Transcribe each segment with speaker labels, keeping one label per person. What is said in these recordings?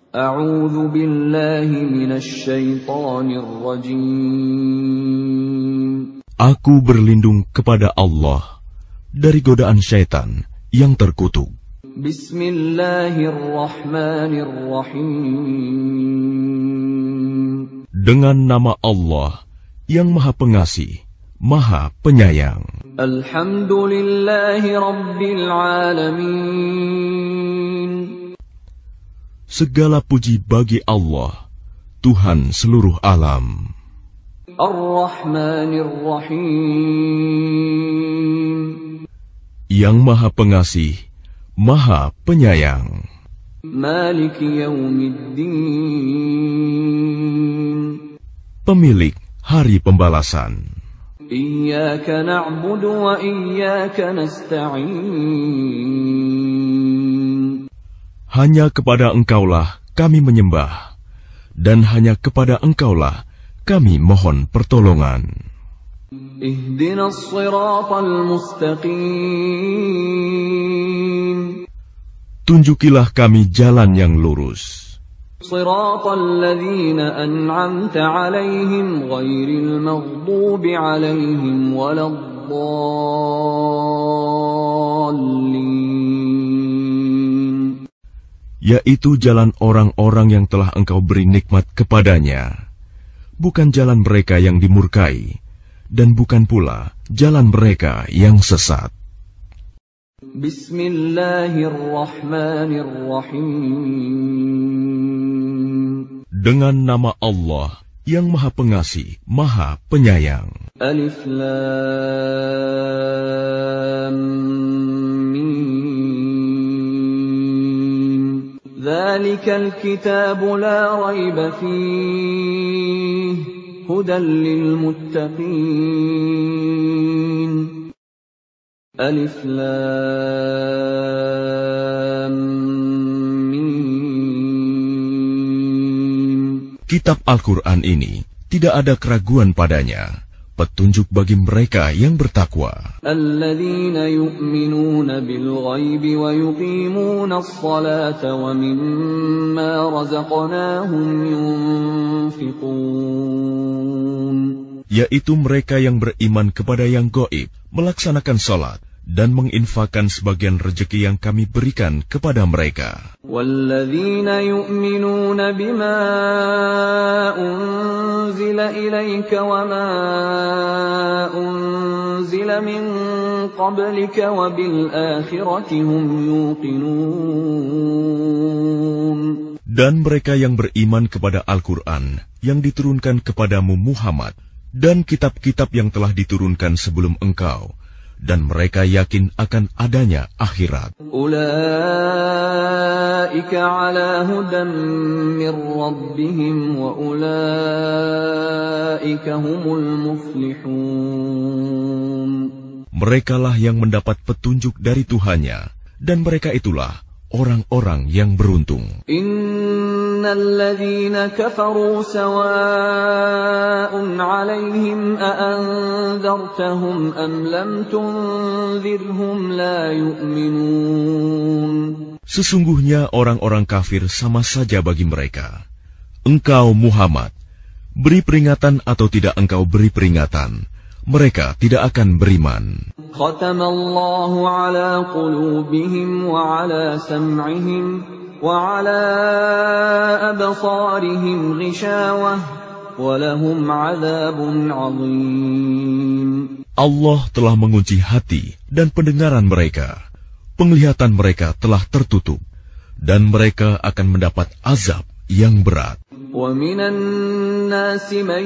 Speaker 1: A'udzu billahi minasy syaithanir rajim.
Speaker 2: Aku berlindung kepada Allah dari godaan syaitan yang terkutuk.
Speaker 1: Bismillahirrahmanirrahim.
Speaker 2: Dengan nama Allah yang Maha Pengasih, Maha Penyayang.
Speaker 1: Alhamdulillahi Rabbil Alamin.
Speaker 2: Segala puji bagi Allah, Tuhan seluruh alam.
Speaker 1: Ar-Rahmanir Rahim.
Speaker 2: Yang Maha Pengasih, Maha Penyayang.
Speaker 1: Maliki Yaumiddin.
Speaker 2: Pemilik Hari Pembalasan.
Speaker 1: Iyyaka na'budu wa iyyaka nasta'in.
Speaker 2: Hanya kepada Engkaulah kami menyembah, dan hanya kepada Engkaulah kami mohon pertolongan.
Speaker 1: Ihdinas siratal mustaqim.
Speaker 2: Tunjukilah kami jalan yang lurus.
Speaker 1: Siratal ladzina an'amta 'alaihim ghairil maghdubi 'alaihim waladdallin.
Speaker 2: Yaitu jalan orang-orang yang telah Engkau beri nikmat kepadanya, bukan jalan mereka yang dimurkai, dan bukan pula jalan mereka yang sesat.
Speaker 1: Bismillahirrahmanirrahim.
Speaker 2: Dengan nama Allah yang Maha Pengasih, Maha Penyayang.
Speaker 1: Alif Lam Mim. Dzalikal kitabu la raiba fihi hudan lil muttaqin. Alif Lam Mim.
Speaker 2: Kitab Al-Quran ini tidak ada keraguan padanya, petunjuk bagi mereka yang bertakwa.
Speaker 1: Alladzina yu'minuna bil ghaibi wa yuqimuna as-salata wa mimma razaqnahum yunfiqun.
Speaker 2: Yaitu mereka yang beriman kepada yang gaib, melaksanakan salat, dan menginfakkan sebagian rezeki yang kami berikan kepada mereka.
Speaker 1: Walladzina yu'minuna bima unzila ilaika wa ma unzila min qablika wa bil akhirati hum yuqinun.
Speaker 2: Dan mereka yang beriman kepada Al-Quran yang diturunkan kepadamu Muhammad, dan kitab-kitab yang telah diturunkan sebelum engkau, dan mereka yakin akan adanya akhirat.
Speaker 1: Ulaika ala hudan min rabbihim wa ulaika humul muflihun.
Speaker 2: Merekalah yang mendapat petunjuk dari Tuhannya, dan mereka itulah orang-orang yang beruntung.
Speaker 1: Innal ladzina kafaru sawa'un 'alaihim a anzartahum am lam tunzirhum la yu'minun.
Speaker 2: Sesungguhnya orang-orang kafir sama saja bagi mereka. Engkau Muhammad, beri peringatan atau tidak engkau beri peringatan, mereka tidak akan beriman.
Speaker 1: Khatamallahu ala qulubihim wa ala sam'ihim wa ala absarihim ghishawah wa lahum 'adzabun 'adzim.
Speaker 2: Allah telah mengunci hati dan pendengaran mereka. Penglihatan mereka telah tertutup, dan mereka akan mendapat azab yang berat.
Speaker 1: وَمِنَ النَّاسِ مَن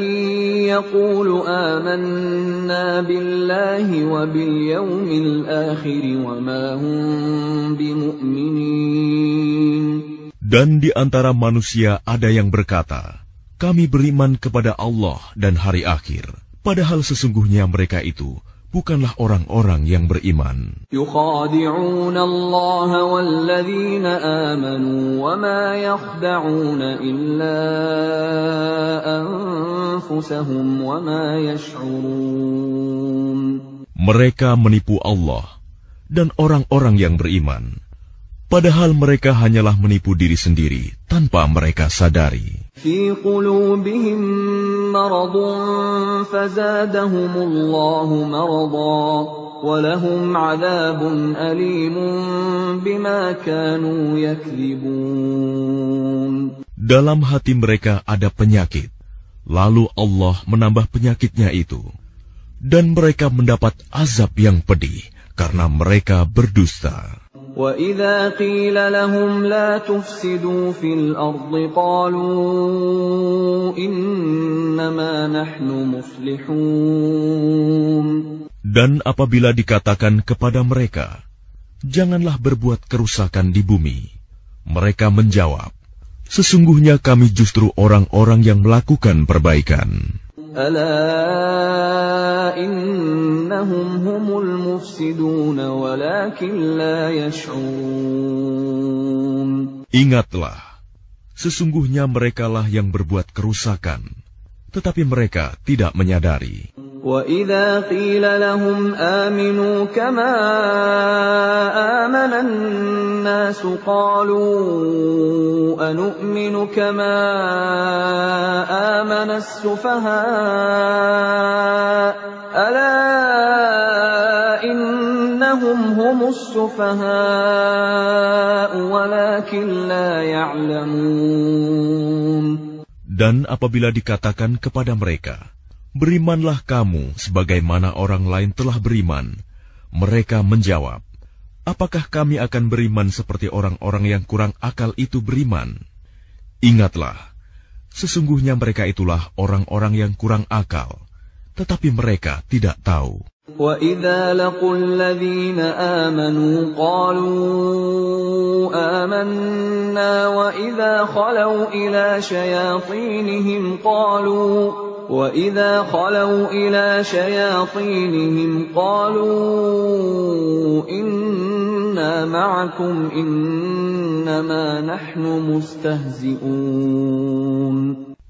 Speaker 1: يَقُولُ آمَنَّا بِاللَّهِ وَبِالْيَوْمِ الْآخِرِ وَمَا هُمْ بِمُؤْمِنِينَ.
Speaker 2: Dan di antara manusia ada yang berkata, kami beriman kepada Allah dan hari akhir, padahal sesungguhnya mereka itu bukanlah orang-orang yang beriman.
Speaker 1: يُخَادِعُونَ اللَّهَ وَالَّذِينَ آمَنُوا وَمَا يَخْدَعُونَ إِلَّا أَنفُسَهُمْ وَمَا يَشْعُرُونَ.
Speaker 2: Mereka menipu Allah dan orang-orang yang beriman, padahal mereka hanyalah menipu diri sendiri tanpa mereka sadari.
Speaker 1: في قلوبهم مرض فزادهم الله مرضا ولهم عذاب أليم بما كانوا يكذبون.
Speaker 2: Dalam hati mereka ada penyakit, lalu Allah menambah penyakitnya itu, dan mereka mendapat azab yang pedih karena mereka berdusta.
Speaker 1: وَإِذَا قِيلَ لَهُمْ لَا تُفْسِدُوا فِي الْأَرْضِ قَالُوا إِنَّمَا نَحْنُ مُصْلِحُونَ.
Speaker 2: Dan apabila dikatakan kepada mereka, janganlah berbuat kerusakan di bumi, mereka menjawab, sesungguhnya kami justru orang-orang yang melakukan perbaikan.
Speaker 1: ألا إنهم هم المفسدون ولكن لا يشعرون.
Speaker 2: Ingatlah, sesungguhnya merekalah yang berbuat kerusakan, tetapi mereka tidak menyadari.
Speaker 1: وَإِذَا قِيلَ لَهُمْ آمِنُوا كَمَا آمَنَ النَّاسُ قَالُوا أَنُؤْمِنُ كَمَا آمَنَ السُّفَهَاءُ أَلَا إِنَّهُمْ هُمُ السُّفَهَاءُ وَلَكِنْ لَا يَعْلَمُونَ.
Speaker 2: Dan apabila dikatakan kepada mereka, berimanlah kamu sebagaimana orang lain telah beriman, mereka menjawab, apakah kami akan beriman seperti orang-orang yang kurang akal itu beriman? Ingatlah, sesungguhnya mereka itulah orang-orang yang kurang akal, tetapi mereka tidak tahu.
Speaker 1: وَإِذَا لَقُوا الَّذِينَ آمَنُوا قَالُوا آمَنَّا وَإِذَا خَلَوْا إِلَى شَيَاطِينِهِمْ قَالُوا إِنَّا مَعَكُمْ إِنَّمَا نَحْنُ مُسْتَهْزِئُونَ.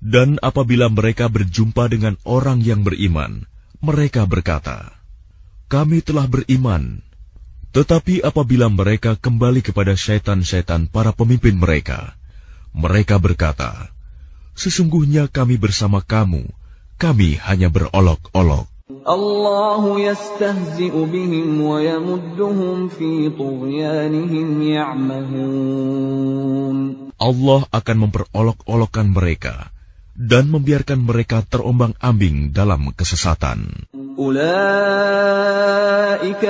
Speaker 2: Dan apabila mereka berjumpa dengan orang yang beriman, mereka berkata, kami telah beriman. Tetapi apabila mereka kembali kepada syaitan-syaitan para pemimpin mereka, mereka berkata, sesungguhnya kami bersama kamu, kami hanya berolok-olok.
Speaker 1: Allahu yastahzi'u bihim wa yamudduhum fi tughyanihim ya'mahun.
Speaker 2: Allah akan memperolok-olokkan mereka dan membiarkan mereka terombang-ambing dalam kesesatan.
Speaker 1: Ulaika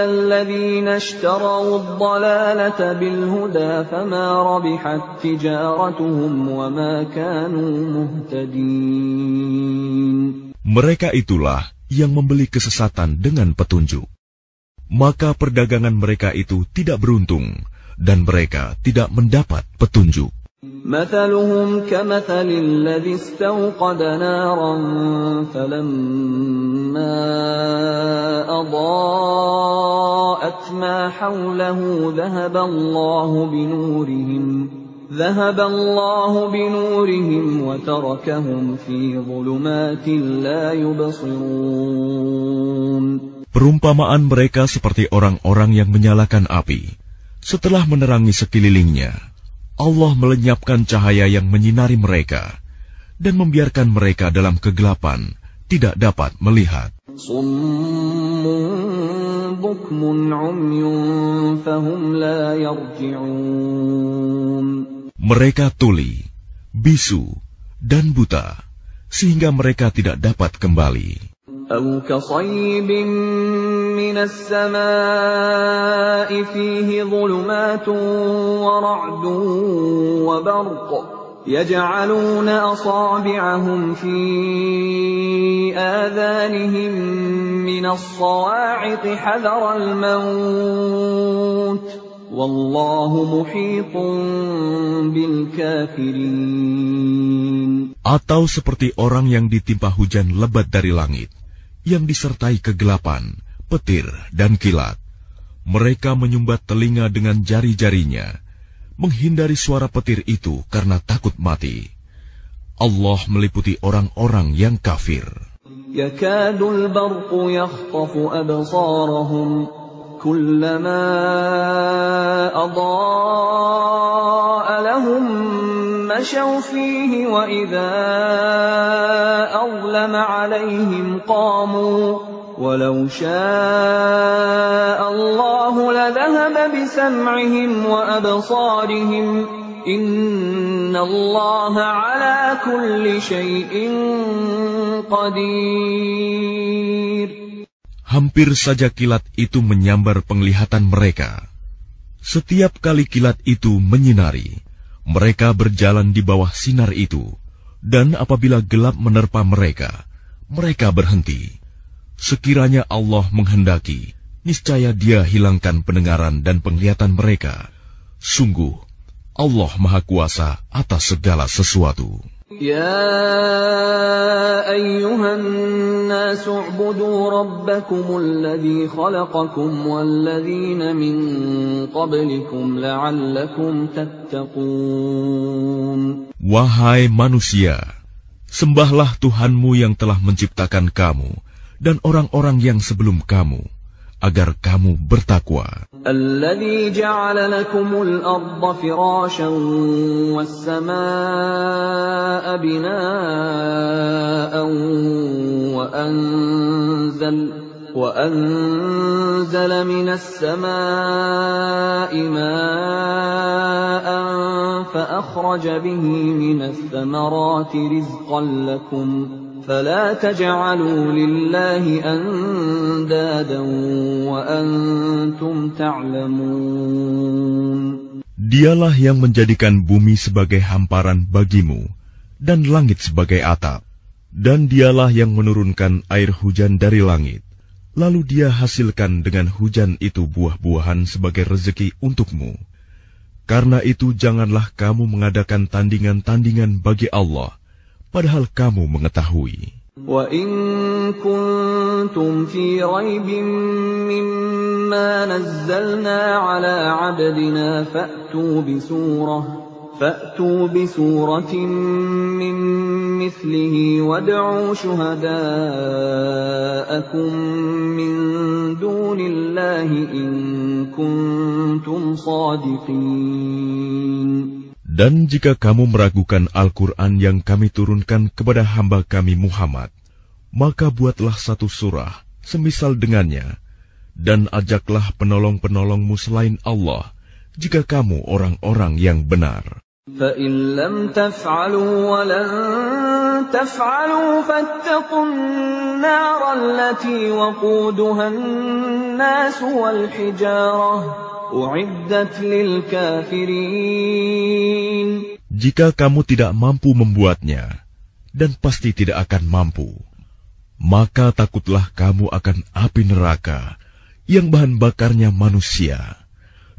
Speaker 1: alladhina ishtaraw ad-dalalata bil huda fama rabihat tijaratuhum wa ma kanu muhtadin.
Speaker 2: Mereka itulah yang membeli kesesatan dengan petunjuk. Maka perdagangan mereka itu tidak beruntung dan mereka tidak mendapat petunjuk.
Speaker 1: مثلهم كمثل الذي استوقد نارا فلما أضاءت ما حوله ذهب الله بنورهم وتركهم في ظلمات لا يبصرون.
Speaker 2: Perumpamaan mereka seperti orang-orang yang menyalakan api. Setelah menerangi sekelilingnya, Allah melenyapkan cahaya yang menyinari mereka dan membiarkan mereka dalam kegelapan, tidak dapat melihat.
Speaker 1: Summun bukmun umyun fahum la yarji'un.
Speaker 2: Mereka tuli, bisu, dan buta, sehingga mereka tidak dapat kembali.
Speaker 1: أو كصيب من السماء فيه ظلمات ورعد وبرق يجعلون أصابعهم في آذانهم من الصواعق حذر الموت والله محيط بالكافرين.
Speaker 2: Atau seperti orang yang ditimpa hujan lebat dari langit, yang disertai kegelapan, petir, dan kilat. Mereka menyumbat telinga dengan jari-jarinya, menghindari suara petir itu karena takut mati. Allah meliputi orang-orang yang kafir.
Speaker 1: Yakadul barqu yakhtafu absarahum, kullama adaa lahum مشوا فيه وإذا أظلم عليهم قاموا ولو شاء الله لذهب بسمعهم وأبصارهم إن الله على كل شيء قدير.
Speaker 2: Hampir saja kilat itu menyambar penglihatan mereka. Setiap kali kilat itu menyinari, mereka berjalan di bawah sinar itu, dan apabila gelap menerpa mereka, mereka berhenti. Sekiranya Allah menghendaki, niscaya Dia hilangkan pendengaran dan penglihatan mereka. Sungguh, Allah Maha Kuasa atas segala sesuatu.
Speaker 1: يا أيها الناس اعبدوا ربكم الذي خلقكم والذين من قبلكم لعلكم تتقون.
Speaker 2: Wahai manusia, sembahlah Tuhanmu yang telah menciptakan kamu dan orang-orang yang sebelum kamu, agar kamu bertakwa.
Speaker 1: الذي جعل لكم الأرض فراشا والسماء بناء وأنزل من السماء ماء فأخرج به من الثمرات رزقا لكم فلا تجعلوا لله أندادا وأنتم تعلمون.
Speaker 2: Dialah yang menjadikan bumi sebagai hamparan bagimu dan langit sebagai atap, dan Dialah yang menurunkan air hujan dari langit, lalu Dia hasilkan dengan hujan itu buah-buahan sebagai rezeki untukmu. Karena itu janganlah kamu mengadakan tandingan-tandingan bagi Allah, padahal kamu mengetahui.
Speaker 1: وَإِن كُنتُمْ فِي رَيْبٍ مِّمَّا نَزَّلْنَا عَلَىٰ عَبْدِنَا فَأْتُوا بِسُورَةٍ مِّن مِّثْلِهِ وَادْعُوا شُهَدَاءَكُم مِّن دُونِ اللَّهِ إِن كُنتُمْ صَادِقِينَ.
Speaker 2: Dan jika kamu meragukan Al-Quran yang kami turunkan kepada hamba kami Muhammad, maka buatlah satu surah semisal dengannya, dan ajaklah penolong-penolongmu selain Allah, jika kamu orang-orang yang benar.
Speaker 1: فَإِن لَّمْ تَفْعَلُوا وَلَن تَفْعَلُوا فَاتَّقُوا النَّارَ الَّتِي وَقُودُهَا النَّاسُ وَالْحِجَارَةُ أُعِدَّتْ لِلْكَافِرِينَ.
Speaker 2: Jika kamu tidak mampu membuatnya, dan pasti tidak akan mampu, maka takutlah kamu akan api neraka yang bahan bakarnya manusia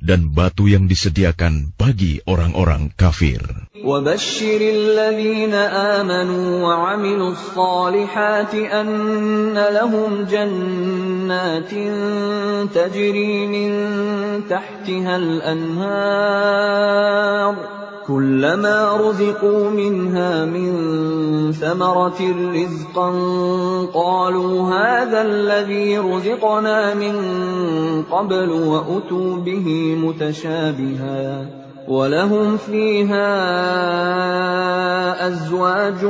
Speaker 2: dan batu yang disediakan bagi orang-orang kafir.
Speaker 1: وَبَشِّرِ الَّذِينَ آمَنُوا وَعَمِلُوا الصَّالِحَاتِ أَنَّ لَهُمْ جَنَّاتٍ تَجْرِي مِن تَحْتِهَا الْأَنْهَارُ كُلَّمَا رُزِقُوا مِنْهَا مِن ثَمَرَةٍ رِّزْقًا قَالُوا هَٰذَا الَّذِي رُزِقْنَا مِن قَبْلُ وَأُتُوا بِهِ مُتَشَابِهًا وَلَهُمْ فِيهَا أَزْوَاجٌ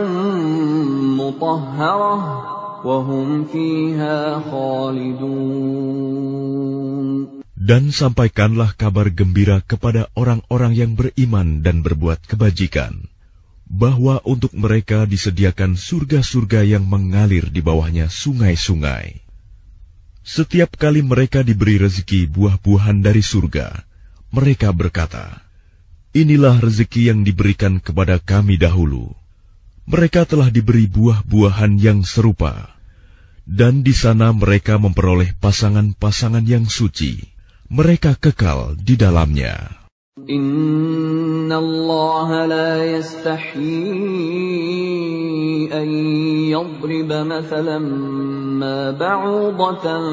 Speaker 1: مُّطَهَّرَةٌ وَهُمْ فِيهَا خَالِدُونَ.
Speaker 2: Dan sampaikanlah kabar gembira kepada orang-orang yang beriman dan berbuat kebajikan, bahwa untuk mereka disediakan surga-surga yang mengalir di bawahnya sungai-sungai. Setiap kali mereka diberi rezeki buah-buahan dari surga, mereka berkata, "Inilah rezeki yang diberikan kepada kami dahulu." Mereka telah diberi buah-buahan yang serupa, dan di sana mereka memperoleh pasangan-pasangan yang suci. Mereka kekal di dalamnya.
Speaker 1: Inna Allah la yastahyi an yadriba mathalan ma ba'udatan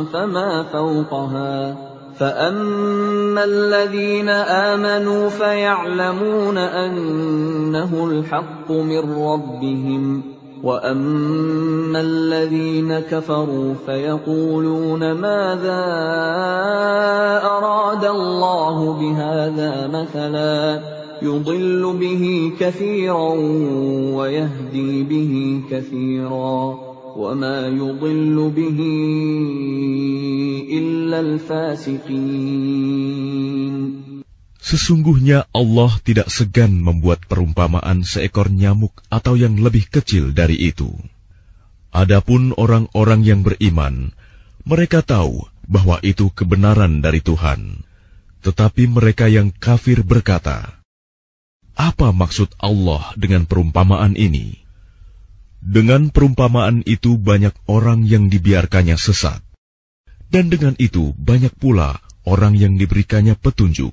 Speaker 1: fama fawqaha فأما الذين آمنوا فيعلمون أنه الحق من ربهم وأما الذين كفروا فيقولون ماذا أراد الله بهذا مثلا يضل به كثيرا ويهدي به كثيرا وما يضل به إلا الفاسقين.
Speaker 2: Sesungguhnya Allah tidak segan membuat perumpamaan seekor nyamuk atau yang lebih kecil dari itu. Adapun orang-orang yang beriman, mereka tahu bahwa itu kebenaran dari Tuhan. Tetapi mereka yang kafir berkata, "Apa maksud Allah dengan perumpamaan ini?" Dengan perumpamaan itu banyak orang yang dibiarkannya sesat. Dan dengan itu banyak pula orang yang diberikannya petunjuk.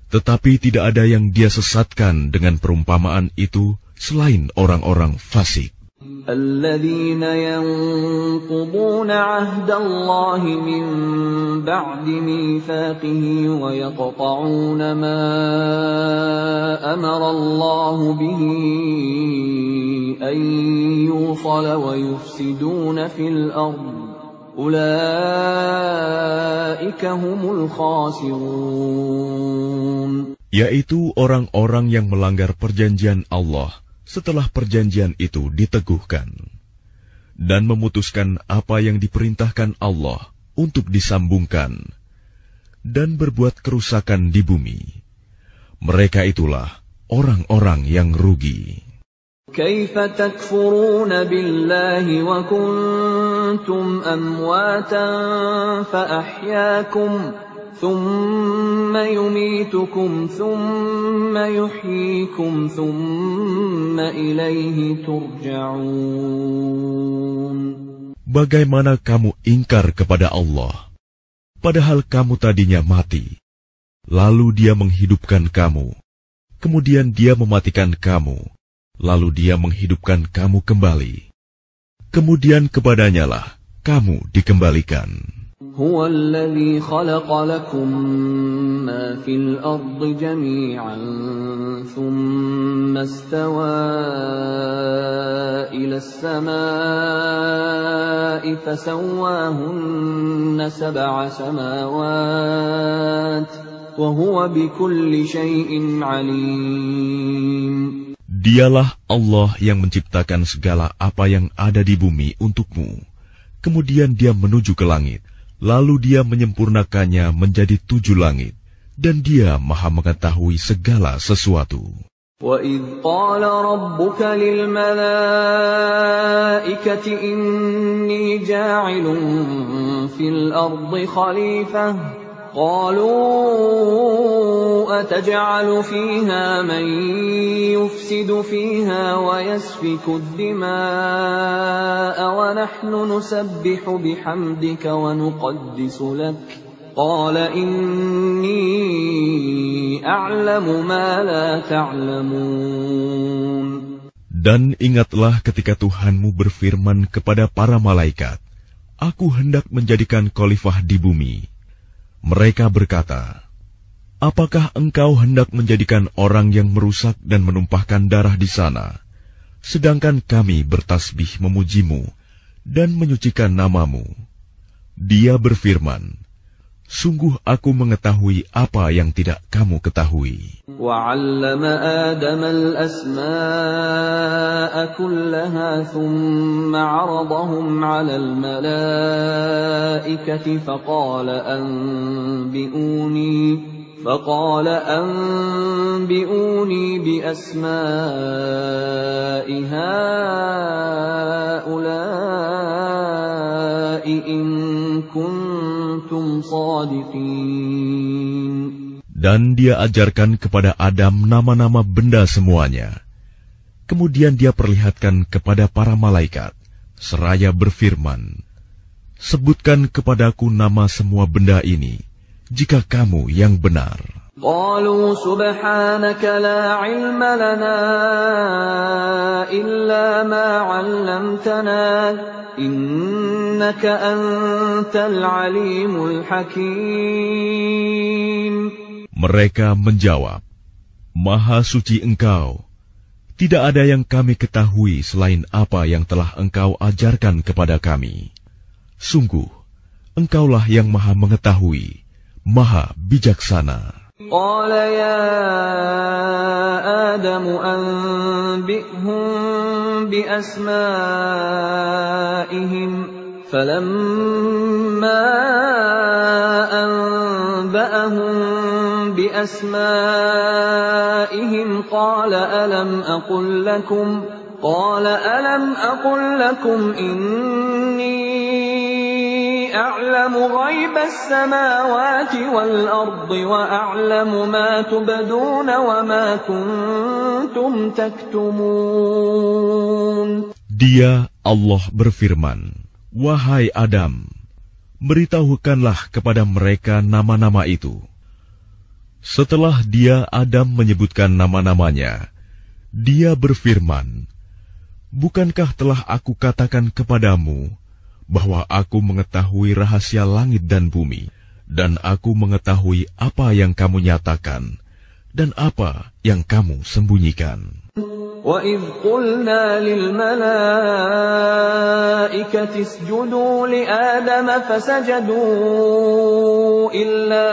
Speaker 2: Tetapi tidak ada yang dia sesatkan dengan perumpamaan itu selain orang-orang fasik.
Speaker 1: الذين ينقضون عهد الله من بعد ميثاقه ويقطعون ما أمر الله به أن يوصل ويفسدون في الأرض أولئك هم الخاسرون.
Speaker 2: Yaitu orang-orang yang melanggar perjanjian Allah setelah perjanjian itu diteguhkan, dan memutuskan apa yang diperintahkan Allah untuk disambungkan, dan berbuat kerusakan di bumi. Mereka itulah orang-orang yang rugi.
Speaker 1: Kaifa takfuruna billahi wa kuntum amwatan fa ahyaakum ثم يميتكم ثم يحييكم ثم إليه ترجعون.
Speaker 2: Bagaimana kamu ingkar kepada Allah, padahal kamu tadinya mati, lalu Dia menghidupkan kamu, kemudian Dia mematikan kamu, lalu Dia menghidupkan kamu kembali, kemudian kepadanya-lah kamu dikembalikan.
Speaker 1: هو الذي خلق لكم ما في الأرض جميعا ثم استوى إلى السماء فسواهن 7 سماوات وهو بكل شيء عليم.
Speaker 2: Dialah Allah yang menciptakan segala apa yang ada di bumi untukmu. Kemudian Dia menuju ke langit. Lalu Dia menyempurnakannya menjadi 7 langit, dan Dia Maha mengetahui segala sesuatu.
Speaker 1: وَإِذْ قَالَ رَبُّكَ لِلْمَلَائِكَةِ إِنِّي جَاعِلٌ فِي الْأَرْضِ خَلِيفَةً قَالُوا أَتَجْعَلُ فِيهَا مَن يُفْسِدُ فِيهَا وَيَسْفِكُ الدِّمَاءَ وَنَحْنُ نُسَبِّحُ بِحَمْدِكَ وَنُقَدِّسُ لَكَ قَالَ إِنِّي أَعْلَمُ مَا لَا تَعْلَمُونَ.
Speaker 2: Dan ingatlah ketika Tuhanmu berfirman kepada para malaikat, "Aku hendak menjadikan khalifah di bumi." Mereka berkata, "Apakah engkau hendak menjadikan orang yang merusak dan menumpahkan darah di sana, sedangkan kami bertasbih memujimu dan menyucikan namamu?" Dia berfirman, "Sungguh aku mengetahui apa yang tidak kamu ketahui."
Speaker 1: وَعَلَّمَ آدَمَ الْأَسْمَاءَ كُلَّهَا ثُمَّ عَرَضَهُمْ عَلَى الْمَلَائِكَةِ فقال أنبئوني بأسماء هؤلاء إن كنتم صادقين.
Speaker 2: Dan Dia ajarkan kepada Adam nama-nama benda semuanya. Kemudian Dia perlihatkan kepada para malaikat, seraya berfirman, "Sebutkan kepadaku nama semua benda ini, jika kamu yang benar."
Speaker 1: قالوا سبحانك لا علم لنا إلا ما علمتنا إنك أنت العليم الحكيم.
Speaker 2: Mereka menjawab, "Maha suci Engkau, tidak ada yang kami ketahui selain apa yang telah Engkau ajarkan kepada kami. Sungguh, Engkaulah yang Maha mengetahui, Maha bijaksana."
Speaker 1: قال يا آدم أنبئهم بأسمائهم فلما أنبأهم بأسمائهم قال ألم أقل لكم إني أعلم غيب السماوات والأرض وأعلم ما تبدون وما كنتم تكتمون.
Speaker 2: Dia, Allah berfirman, "Wahai Adam, beritahukanlah kepada mereka nama-nama itu." Setelah dia, Adam, menyebutkan nama-namanya, dia berfirman, "Bukankah telah aku katakan kepadamu bahwa aku mengetahui rahasia langit dan bumi, dan aku mengetahui apa yang kamu nyatakan dan apa yang kamu sembunyikan."
Speaker 1: وَإِذْ قُلْنَا لِلْمَلَائِكَةِ اسْجُدُوا لِآدَمَ فَسَجَدُوا إِلَّا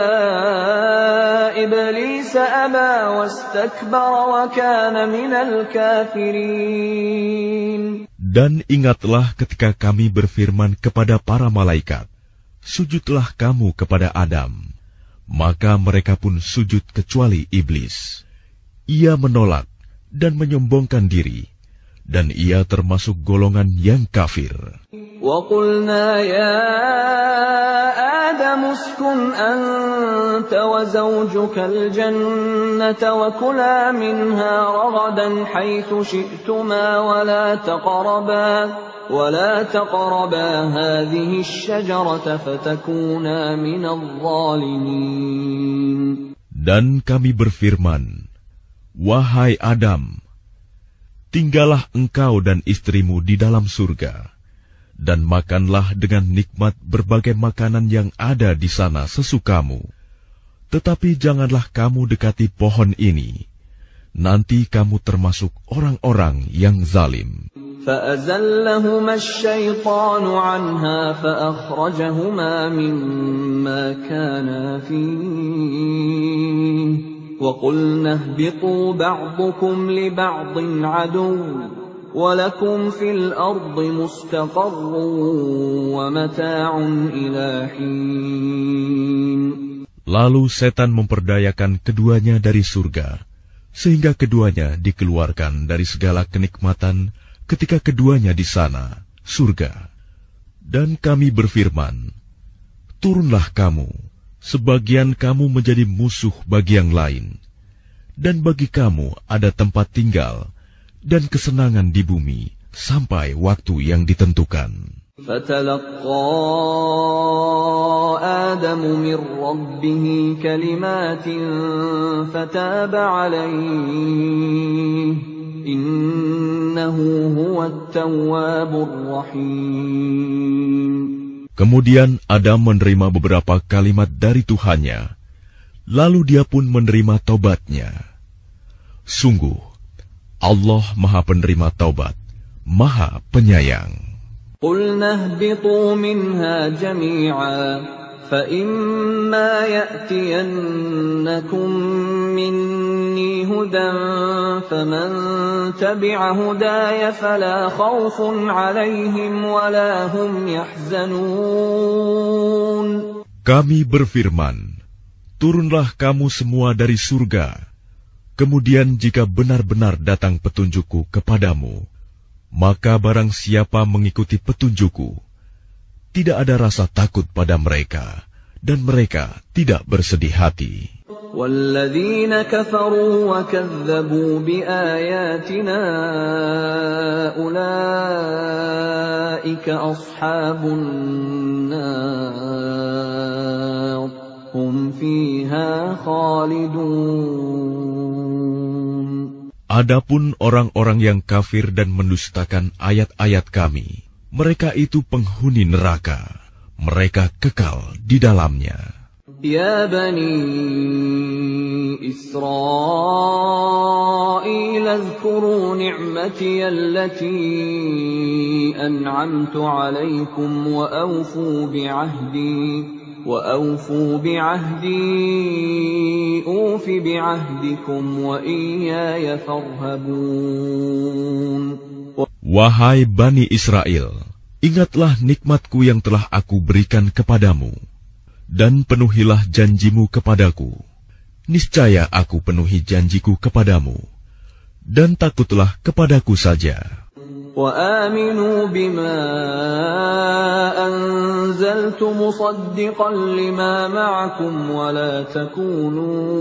Speaker 1: إِبْلِيسَ أَبَى وَاسْتَكْبَرَ وَكَانَ مِنَ الْكَافِرِينَ.
Speaker 2: Dan ingatlah ketika kami berfirman kepada para malaikat, "Sujudlah kamu kepada Adam." Maka mereka pun sujud kecuali iblis. Ia menolak dan menyombongkan diri, dan ia termasuk golongan yang kafir.
Speaker 1: وَقُلْنَا يَا آدَمُ اسْكُنْ أَنْتَ وَزَوْجُكَ الْجَنَّةَ وَكُلَا مِنْهَا رَغَدًا حَيْثُ شِئْتُمَا وَلَا تَقْرَبَا هَذِهِ الشَّجَرَةَ فَتَكُونَا مِنَ الظَّالِمِينَ.
Speaker 2: Dan kami berfirman, "Wahai Adam, tinggallah engkau dan istrimu di dalam surga, dan makanlah dengan nikmat berbagai makanan yang ada di sana sesukamu. Tetapi janganlah kamu dekati pohon ini, nanti kamu termasuk orang-orang yang zalim."
Speaker 1: فَأَزَلَّهُمَا الشَّيْطَانُ عَنْهَا فَأَخْرَجَهُمَا مِمَّا كَانَا فِيهِ وَقُلْنَا اهْبِطُوا بَعْضُكُمْ لِبَعْضٍ عَدُوٌّ وَلَكُمْ فِي الْأَرْضِ مُسْتَقَرٌّ وَمَتَاعٌ إِلَى حِينٍ.
Speaker 2: Lalu setan memperdayakan keduanya dari surga, sehingga keduanya dikeluarkan dari segala kenikmatan ketika keduanya di sana, surga. Dan kami berfirman, "Turunlah kamu, sebagian kamu menjadi musuh bagi yang lain, dan bagi kamu ada tempat tinggal dan kesenangan di bumi sampai waktu yang ditentukan."
Speaker 1: فَتَلَقَّى آدَمُ مِنْ رَبِّهِ كَلِمَاتٍ فَتَابَ عَلَيْهِ إِنَّهُ هُوَ التَّوَّابُ الرَّحِيمُ.
Speaker 2: Kemudian Adam menerima beberapa kalimat dari Tuhannya, lalu dia pun menerima taubatnya. Sungguh, Allah Maha Penerima Taubat, Maha Penyayang.
Speaker 1: قُلْنَا اهْبِطُوا مِنْهَا جَمِيعًا فَإِمَّا يَأْتِيَنَّكُمْ مِنِّي هُدًى فَمَنْ تَبِعَ هُدَايَ فَلَا خَوْفٌ عَلَيْهِمْ وَلَا هُمْ يَحْزَنُونَ.
Speaker 2: Kami berfirman, "Turunlah kamu semua dari surga. Kemudian jika benar-benar datang petunjukku kepadamu, maka barang siapa mengikuti petunjukku, tidak ada rasa takut pada mereka, dan mereka tidak bersedih hati."
Speaker 1: وَالَّذِينَ كَفَرُوا وَكَذَّبُوا بِآيَاتِنَا أُولَئِكَ أَصْحَابُ النَّارِ هُمْ فِيهَا خَالِدُونَ.
Speaker 2: Adapun orang-orang yang kafir dan mendustakan ayat-ayat kami, mereka itu penghuni neraka, mereka kekal di dalamnya.
Speaker 1: Ya Bani Israel, اذكروا نعمتي التي أنعمت عليكم وأوفوا بعهدي وأوفوا بعهدي أوف بعهدكم وإياي فارهبون.
Speaker 2: Wahai Bani Israel, ingatlah nikmatku yang telah aku berikan kepadamu, dan penuhilah janjimu kepadaku. Niscaya aku penuhi janjiku kepadamu, dan takutlah kepadaku saja.
Speaker 1: وآمنوا بما أنزلت مصدقا لما معكم ولا تكونوا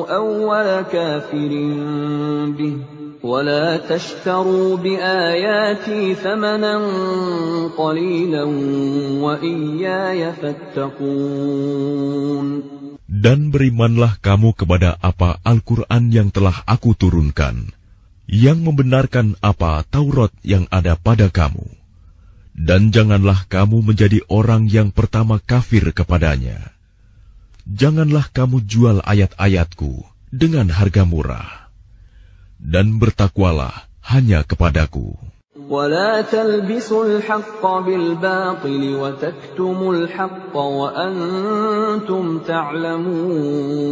Speaker 1: أول كافر به ولا تشتروا بآياتي ثمنا قليلا وإياي فاتقون.
Speaker 2: Dan berimanlah kamu kepada apa Al-Quran yang telah aku turunkan, yang membenarkan apa Taurat yang ada pada kamu. Dan janganlah kamu menjadi orang yang pertama kafir kepadanya. Janganlah kamu jual ayat-ayatku dengan harga murah. Dan bertakwalah hanya kepadaku.
Speaker 1: ولا تلبسوا الحق بالباطل وتكتموا الحق وأنتم تعلمون.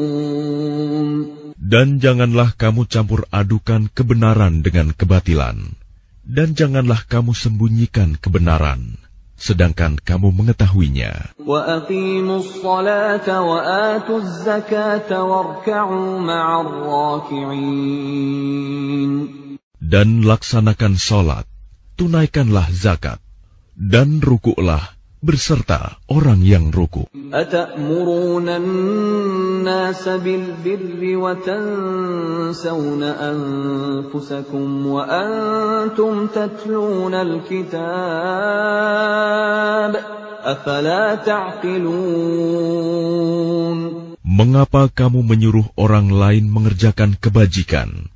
Speaker 2: Dan janganlah kamu campur adukan kebenaran dengan kebatilan, dan janganlah kamu sembunyikan kebenaran, sedangkan kamu mengetahuinya.
Speaker 1: وَأَقِيمُوا الصَّلَاةَ وَآتُوا الزَّكَاةَ وَارْكَعُوا مَعَ الرَّاكِعِينَ.
Speaker 2: Dan laksanakan salat, tunaikanlah zakat, dan rukuklah berserta orang yang rukuk.
Speaker 1: أَتَأْمُرُونَ النَّاسَ بِالْبِرِّ وَتَنْسَوْنَ أَنفُسَكُمْ وَأَنْتُمْ تَتْلُونَ الْكِتَابَ أَفَلَا تَعْقِلُونَ.
Speaker 2: Mengapa kamu menyuruh orang lain mengerjakan kebajikan,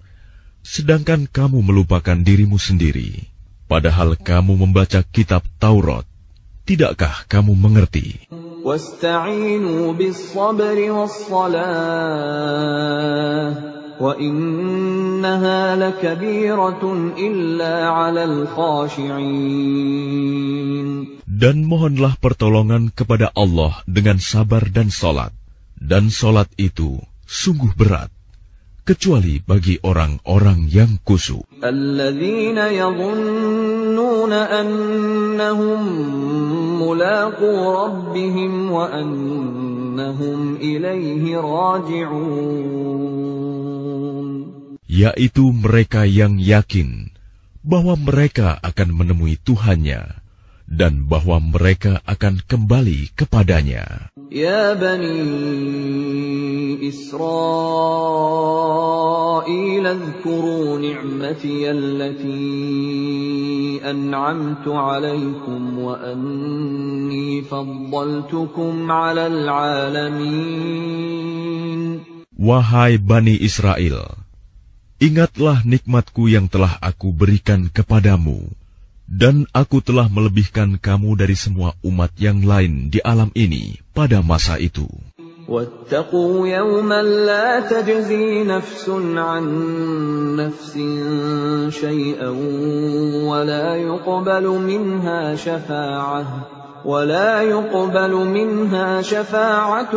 Speaker 2: sedangkan kamu melupakan dirimu sendiri, padahal kamu membaca kitab Taurat? Tidakkah kamu mengerti?
Speaker 1: وَاسْتَعِينُوا بِالصَّبْرِ وَالصَّلَاةِ وَإِنَّهَا لَكَبِيرَةٌ إِلَّا عَلَى الْخَاشِعِينَ.
Speaker 2: Dan mohonlah pertolongan kepada Allah dengan sabar dan salat, dan salat itu sungguh berat, kecuali bagi orang-orang yang khusyuk.
Speaker 1: الَّذِينَ يَظُنُّونَ أَنَّهُمْ مُلَاقُو رَبِّهِمْ وَأَنَّهُمْ إِلَيْهِ رَاجِعُونَ.
Speaker 2: Yaitu mereka yang yakin bahwa mereka akan menemui Tuhannya, dan bahwa mereka akan kembali kepadanya.
Speaker 1: Ya Bani Israel, اذكروا نعمتي التي أنعمت عليكم وأني فضلتكم على العالمين.
Speaker 2: Wahai Bani Israel, ingatlah nikmatku yang telah aku berikan kepadamu, dan aku telah melebihkan kamu dari semua umat yang lain di alam ini pada masa itu.
Speaker 1: وَاتَّقُوا يَوْمًا لَا تَجْزِي نَفْسٌ عَنْ نَفْسٍ شَيْئًا وَلَا يُقْبَلُ مِنْهَا شَفَاعَةٌ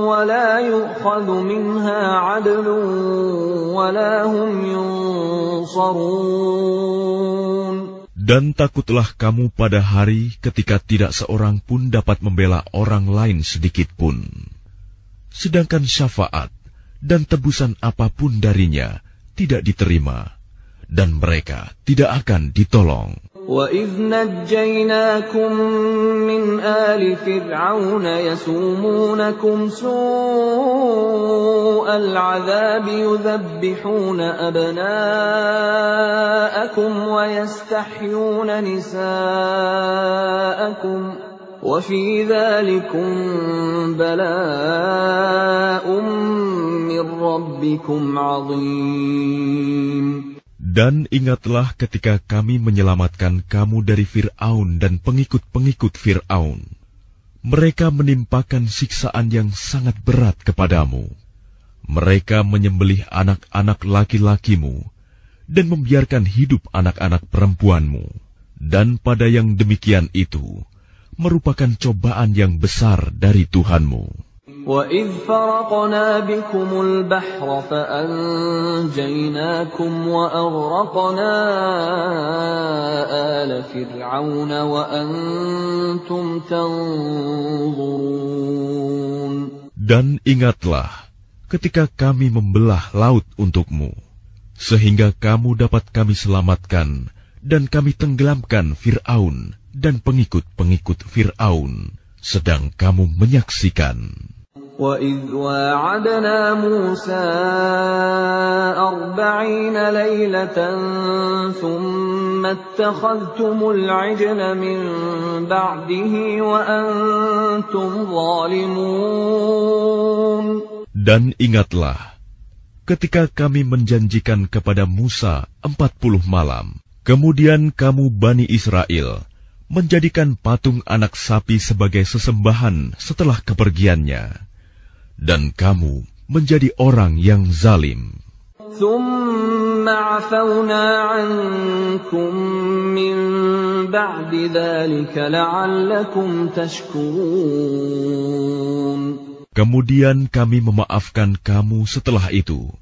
Speaker 1: وَلَا يُؤْخَذُ مِنْهَا عَدْلٌ وَلَا هُمْ يُنصَرُونَ.
Speaker 2: Dan takutlah kamu pada hari ketika tidak seorang pun dapat membela orang lain sedikit pun. Sedangkan syafaat dan tebusan apapun darinya tidak diterima, dan mereka tidak akan ditolong.
Speaker 1: وَإِذْ نَجَّيْنَاكُمْ مِنْ آلِ فِرْعَوْنَ يَسُومُونَكُمْ سُوءَ الْعَذَابِ يُذَبِّحُونَ أَبْنَاءَكُمْ وَيَسْتَحْيُونَ نِسَاءَكُمْ وَفِي ذَلِكُمْ بَلَاءٌ مِّن رَّبِّكُمْ عَظِيمٌ.
Speaker 2: Dan ingatlah ketika kami menyelamatkan kamu dari Fir'aun dan pengikut-pengikut Fir'aun. Mereka menimpakan siksaan yang sangat berat kepadamu. Mereka menyembelih anak-anak laki-lakimu dan membiarkan hidup anak-anak perempuanmu. Dan pada yang demikian itu, merupakan cobaan yang besar dari Tuhanmu.
Speaker 1: وَإِذْ فَرَقْنَا بِكُمُ الْبَحْرَ فَأَنْجَيْنَاكُمْ وَأَغْرَقْنَا آلَ فِرْعَوْنَ وَأَنْتُمْ تَنْظُرُونَ.
Speaker 2: Dan ingatlah ketika kami membelah laut untukmu, sehingga kamu dapat kami selamatkan dan kami tenggelamkan Fir'aun dan pengikut-pengikut Fir'aun, sedang kamu menyaksikan.
Speaker 1: وَإِذْ وَاعَدْنَا مُوسَىٰ 40 لَيْلَةً ثُمَّ اتَّخَذْتُمُ الْعِجْلَ مِن بَعْدِهِ وَأَنْتُمْ ظَالِمُونَ. Dan
Speaker 2: ingatlah ketika kami menjanjikan kepada Musa 40 malam, kemudian kamu Bani Israel menjadikan patung anak sapi sebagai sesembahan setelah kepergiannya, dan kamu menjadi orang yang zalim.
Speaker 1: ثُمَّ عَفَوْنَا عَنْكُمْ مِنْ بَعْدِ ذَلِكَ لَعَلَّكُمْ تَشْكُرُونَ.
Speaker 2: Kemudian kami memaafkan kamu setelah itu,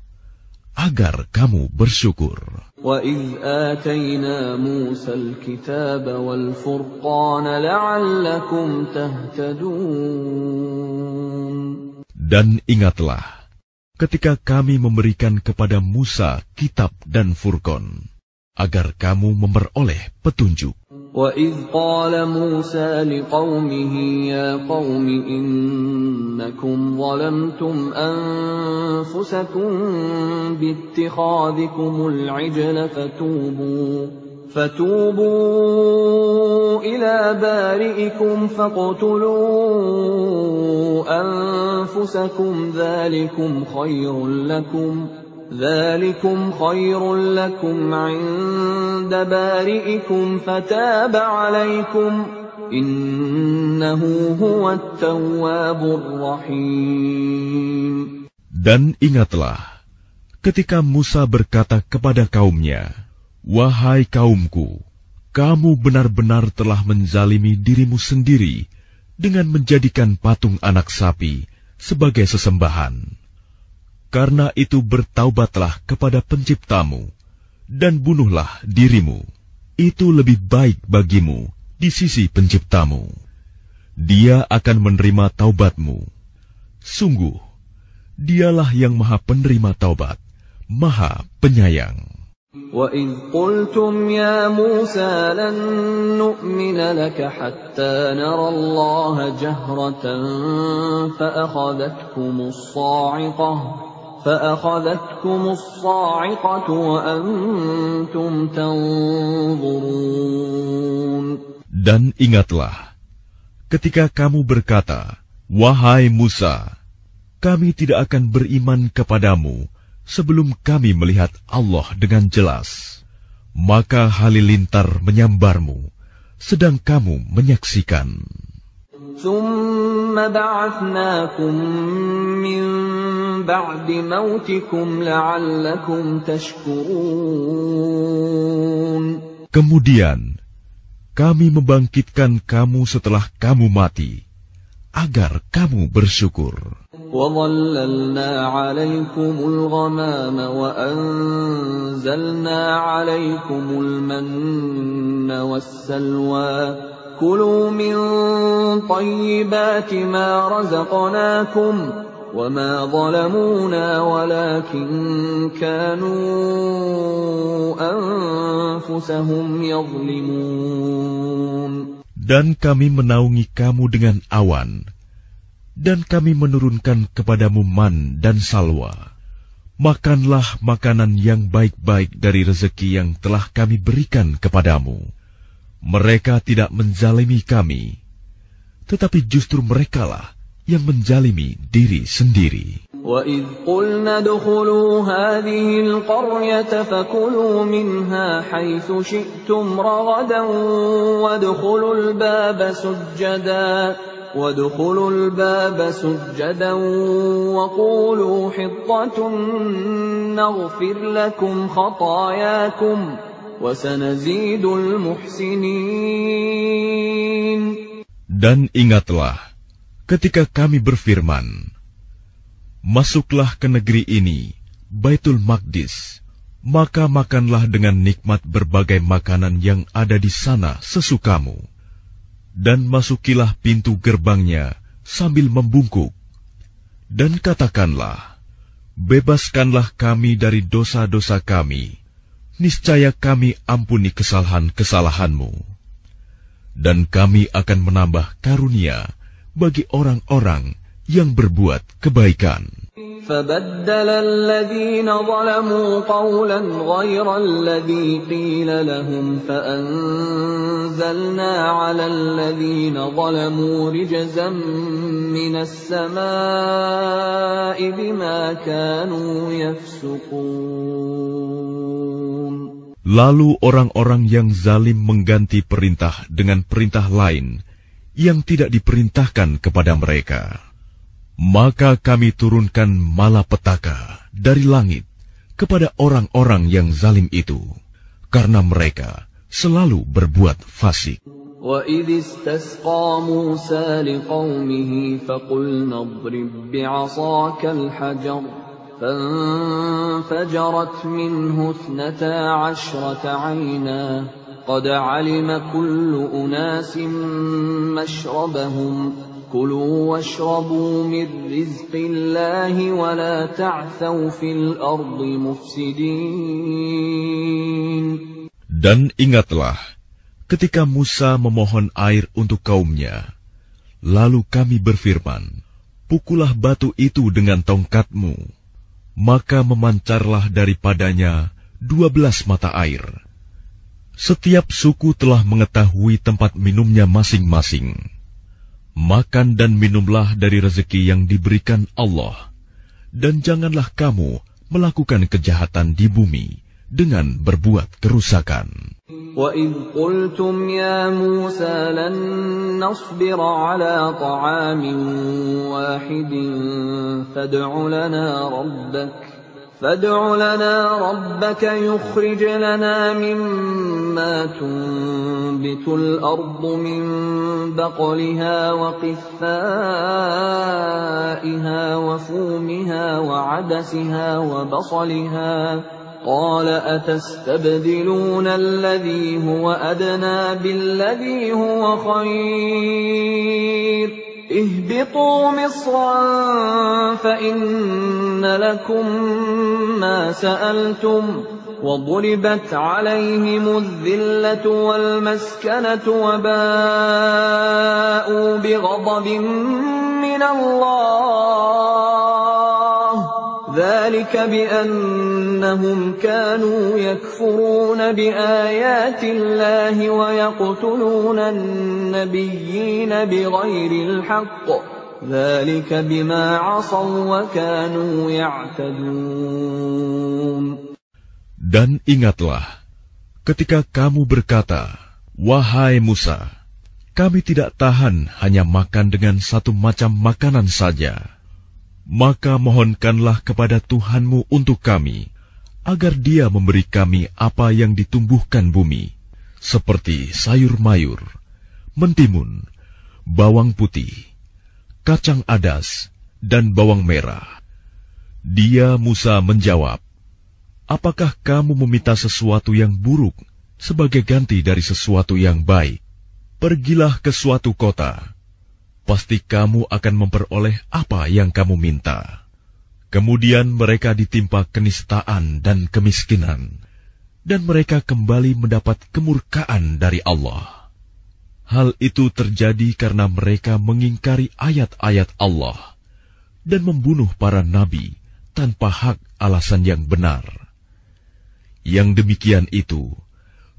Speaker 2: agar kamu bersyukur.
Speaker 1: وَإِذْ آتَيْنَا مُوسَى الْكِتَابَ وَالْفُرْقَانَ لَعَلَّكُمْ تَهْتَدُونَ.
Speaker 2: Dan ingatlah ketika kami memberikan kepada Musa kitab dan Furqan, agar kamu memperoleh petunjuk.
Speaker 1: وَإِذْ قَالَ مُوسَى لِقَوْمِهِ يَا قَوْمِ إِنَّكُمْ ظَلَمْتُمْ أَنفُسَكُمْ بِاتِّخَاذِكُمُ الْعِجْلَ فَتُوبُوا إِلَى بَارِئِكُمْ فَاقْتُلُوا أَنفُسَكُمْ ذَلِكُمْ خَيْرٌ لَكُمْ عِندَ بَارِئِكُمْ فَتَابَ عَلَيْكُمْ إِنَّهُ هُوَ التَّوَّابُ الرَّحِيمُ.
Speaker 2: Dan ingatlah ketika Musa berkata kepada kaumnya, "Wahai kaumku, kamu benar-benar telah menzalimi dirimu sendiri dengan menjadikan patung anak sapi sebagai sesembahan. Karena itu bertaubatlah kepada Penciptamu, dan bunuhlah dirimu. Itu lebih baik bagimu di sisi Penciptamu. Dia akan menerima taubatmu. Sungguh, Dialah yang Maha Penerima Taubat, Maha Penyayang."
Speaker 1: وَإِذْ قُلْتُمْ يَا مُوسَى لَن نُّؤْمِنَ لَكَ حَتَّىٰ نَرَى اللَّهَ جَهْرَةً فَأَخَذَتْكُمُ الصَّاعِقَةُ وَأَنْتُمْ تَنظُرُونَ.
Speaker 2: Dan ingatlah, ketika kamu berkata, "Wahai Musa, kami tidak akan beriman kepadamu sebelum kami melihat Allah dengan jelas." Maka halilintar menyambarmu, sedang kamu menyaksikan.
Speaker 1: ثُمَّ بَعَثْنَاكُمْ مِنْ بَعْدِ مَوْتِكُمْ لَعَلَّكُمْ تَشْكُرُونَ.
Speaker 2: Kemudian kami membangkitkan kamu setelah kamu mati, agar kamu bersyukur.
Speaker 1: وَظَلَّلْنَا عَلَيْكُمُ الْغَمَامَ وَأَنزَلْنَا عَلَيْكُمُ الْمَنَّ وَالسَّلْوَىٰ كُلُوا مِن طَيِّبَاتِ مَا رَزَقْنَاكُمْ وَمَا ظَلَمُونَا وَلَكِن كَانُوا أَنفُسَهُمْ يَظْلِمُونَ.
Speaker 2: Dan kami menaungi kamu dengan awan, dan kami menurunkan kepadamu man dan salwa. Makanlah makanan yang baik-baik dari rezeki yang telah kami berikan kepadamu. Mereka tidak menzalimi kami, tetapi justru merekalah yang menzalimi diri sendiri.
Speaker 1: وَإِذْ قُلْنَا ادْخُلُوا هَٰذِهِ الْقَرْيَةَ فَكُلُوا مِنْهَا حَيْثُ شِئْتُمْ رَغَدًا وَادْخُلُوا الْبَابَ سُجَّدًا وَقُولُوا حِطَّةٌ نَّغْفِرْ لَكُمْ خَطَايَاكُمْ وَسَنَزِيدُ الْمُحْسِنِينَ.
Speaker 2: Dan ingatlah ketika kami berfirman, masuklah ke negeri ini, Baitul Maqdis, maka makanlah dengan nikmat berbagai makanan yang ada di sana sesukamu. Dan masukilah pintu gerbangnya sambil membungkuk. Dan katakanlah, bebaskanlah kami dari dosa-dosa kami, niscaya kami ampuni kesalahan-kesalahanmu. Dan kami akan menambah karunia bagi orang-orang yang berbuat kebaikan.
Speaker 1: فَبَدَّلَ الَّذِينَ ظَلَمُوا قَوْلًا غَيْرَ الَّذِي قِيلَ لَهُمْ فَأَنزَلْنَا عَلَى الَّذِينَ ظَلَمُوا رِجْزًا مِّنَ السَّمَاءِ بِمَا كَانُوا يَفْسُقُونَ.
Speaker 2: Lalu orang-orang yang zalim mengganti perintah dengan perintah lain yang tidak diperintahkan kepada mereka. Maka kami turunkan malapetaka dari langit kepada orang-orang yang zalim itu, karena mereka selalu berbuat fasik.
Speaker 1: وَإِذِ اسْتَسْقَى مُوسَى لِقَوْمِهِ فَقُلْنَا اضْرِب بِّعَصَاكَ الْحَجَرَ فَانفَجَرَتْ مِنْهُ 12 عَيْنًا قَدْ عَلِمَ كُلُّ أُنَاسٍ مَّشْرَبَهُمْ كُلُوا وَاشْرَبُوا مِن رِّزْقِ اللَّهِ وَلَا تَعْثَوْا فِي الْأَرْضِ مُفْسِدِينَ.
Speaker 2: Dan ingatlah ketika Musa memohon air untuk kaumnya, lalu kami berfirman, pukullah batu itu dengan tongkatmu, maka memancarlah daripadanya 12 mata air. Setiap suku telah mengetahui tempat minumnya masing-masing. Makan dan minumlah dari rezeki yang diberikan Allah, dan janganlah kamu melakukan kejahatan di bumi dengan berbuat kerusakan.
Speaker 1: وَإِذْ قُلْتُمْ يَا مُوسَى لَن نَّصْبِرَ عَلَىٰ طَعَامٍ وَاحِدٍ فادع لنا ربك يخرج لنا مما تنبت الأرض من بقلها وقثائها وفومها وعدسها وبصلها قال أتستبدلون الذي هو أدنى بالذي هو خير اهبطوا مصرا فإن لكم ما سألتم وضربت عليهم الذلة والمسكنة وباءوا بغضب من الله ذلك بأنهم كانوا يكفرون بآيات الله ويقتلون النبيين بغير الحق ذلك بما عصوا وكانوا يعتدون.
Speaker 2: Dan ingatlah ketika kamu berkata, wahai Musa, kami tidak tahan hanya makan dengan satu macam makanan saja. Maka mohonkanlah kepada Tuhanmu untuk kami, agar Dia memberi kami apa yang ditumbuhkan bumi, seperti sayur mayur, mentimun, bawang putih, kacang adas, dan bawang merah. Dia Musa menjawab, apakah kamu meminta sesuatu yang buruk sebagai ganti dari sesuatu yang baik? Pergilah ke suatu kota. Pasti kamu akan memperoleh apa yang kamu minta. Kemudian mereka ditimpa kenistaan dan kemiskinan, dan mereka kembali mendapat kemurkaan dari Allah. Hal itu terjadi karena mereka mengingkari ayat-ayat Allah dan membunuh para nabi tanpa hak alasan yang benar. Yang demikian itu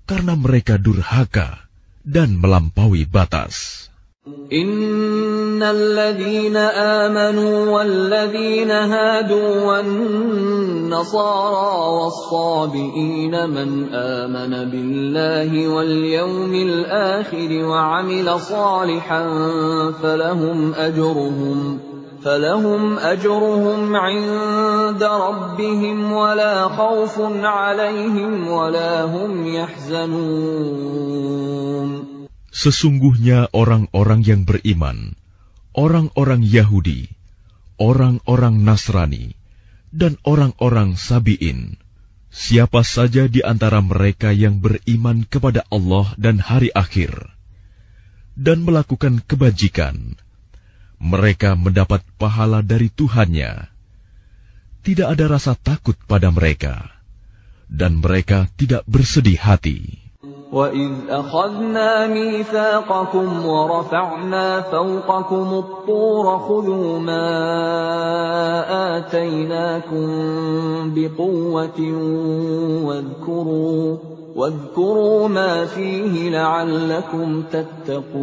Speaker 2: karena mereka durhaka dan melampaui batas.
Speaker 1: إن الذين آمنوا والذين هادوا والنصارى والصابئين من آمن بالله واليوم الآخر وعمل صالحا فلهم أجرهم عند ربهم ولا خوف عليهم ولا هم يحزنون.
Speaker 2: Sesungguhnya orang-orang yang beriman, orang-orang Yahudi, orang-orang Nasrani, dan orang-orang Sabi'in, siapa saja di antara mereka yang beriman kepada Allah dan hari akhir, dan melakukan kebajikan, mereka mendapat pahala dari Tuhannya. Tidak ada rasa takut pada mereka, dan mereka tidak bersedih hati.
Speaker 1: وَإِذْ أَخَذْنَا مِيثَاقَكُمْ وَرَفَعْنَا فَوْقَكُمُ الطُّورَ خُذُوا مَا آتَيْنَاكُمْ بِقُوَّةٍ وَاذْكُرُوا مَا فِيهِ لَعَلَّكُمْ تَتَّقُونَ.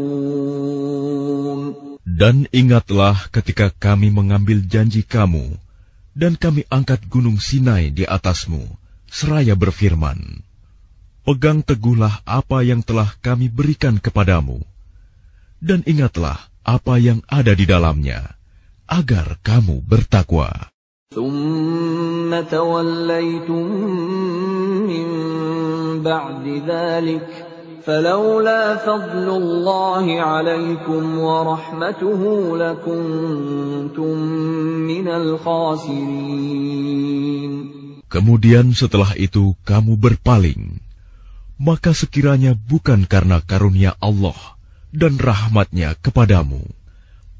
Speaker 2: Dan ingatlah ketika kami mengambil janji kamu, dan kami angkat gunung Sinai di atasmu, seraya berfirman, pegang teguhlah apa yang telah kami berikan kepadamu, dan ingatlah apa yang ada di dalamnya, agar kamu bertakwa.
Speaker 1: ثُمَّ تَوَلَّيْتُم مِّن بَعْدِ ذَلِكَ فَلَوْلَا فَضْلُ اللَّهِ عَلَيْكُمْ وَرَحْمَتُهُ لَكُنتُم مِّنَ الْخَاسِرِينَ.
Speaker 2: Kemudian setelah itu kamu berpaling, maka sekiranya bukan karena karunia Allah dan rahmat-Nya kepadamu,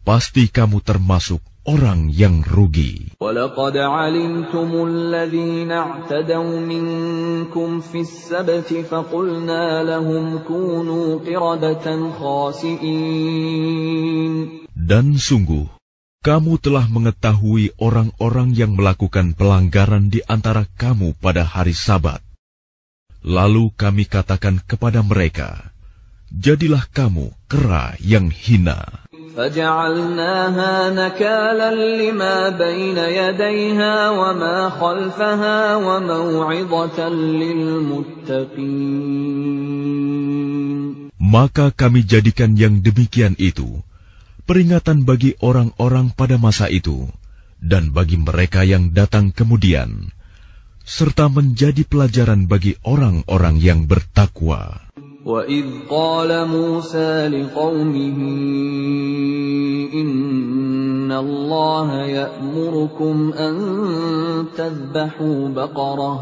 Speaker 2: pasti kamu termasuk orang yang rugi.
Speaker 1: وَلَقَدْ عَلِمْتُمُ الَّذِينَ اعْتَدَوْا مِنكُمْ فِي السَّبْتِ فَقُلْنَا لَهُمْ كُونُوا قِرَدَةً خَاسِئِينَ. Dan
Speaker 2: sungguh, kamu telah mengetahui orang-orang yang melakukan pelanggaran di antara kamu pada hari Sabat. Lalu kami katakan kepada mereka, jadilah kamu kera yang hina.
Speaker 1: فَجَعَلْنَاهَا نَكَالًا لِمَا بَيْنَ يَدَيْهَا وَمَا خَلْفَهَا وَمَوْعِظَةً لِلْمُتَّقِينَ.
Speaker 2: Maka kami jadikan yang demikian itu peringatan bagi orang-orang pada masa itu, dan bagi mereka yang datang kemudian, serta menjadi pelajaran bagi orang-orang yang bertakwa.
Speaker 1: وَإِذْ قَالَ مُوسَى لِقَوْمِهِ إِنَّ اللَّهَ يَأْمُرُكُمْ أَن تَذْبَحُوا بَقَرَةً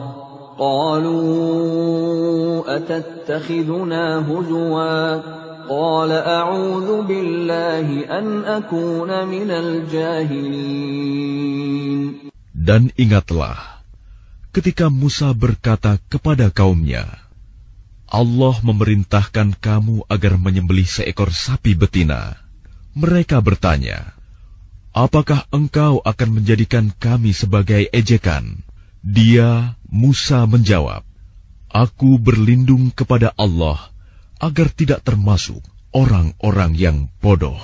Speaker 1: قَالُوا أَتَتَّخِذُنَا هُزُوًا قَالَ أَعُوذُ بِاللَّهِ أَنْ أَكُونَ مِنَ الْجَاهِلِينَ.
Speaker 2: Dan ingatlah ketika Musa berkata kepada kaumnya, Allah memerintahkan kamu agar menyembelih seekor sapi betina. Mereka bertanya, apakah engkau akan menjadikan kami sebagai ejekan? Dia, Musa, menjawab, aku berlindung kepada Allah agar tidak termasuk orang-orang yang bodoh.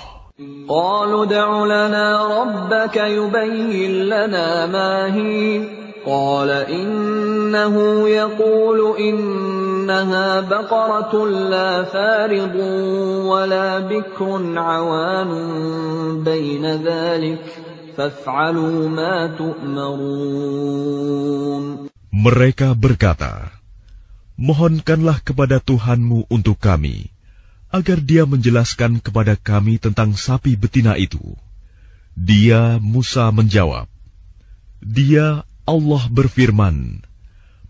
Speaker 1: قالوا ادع لنا ربك يبين لنا ما هي قال إنه يقول إنها بقرة لا فارض ولا بكر عوان بين ذلك فافعلوا ما تؤمرون.
Speaker 2: Mereka berkata, mohonkanlah kepada Tuhanmu untuk kami, agar Dia menjelaskan kepada kami tentang sapi betina itu. Dia, Musa, menjawab, Dia, Allah berfirman,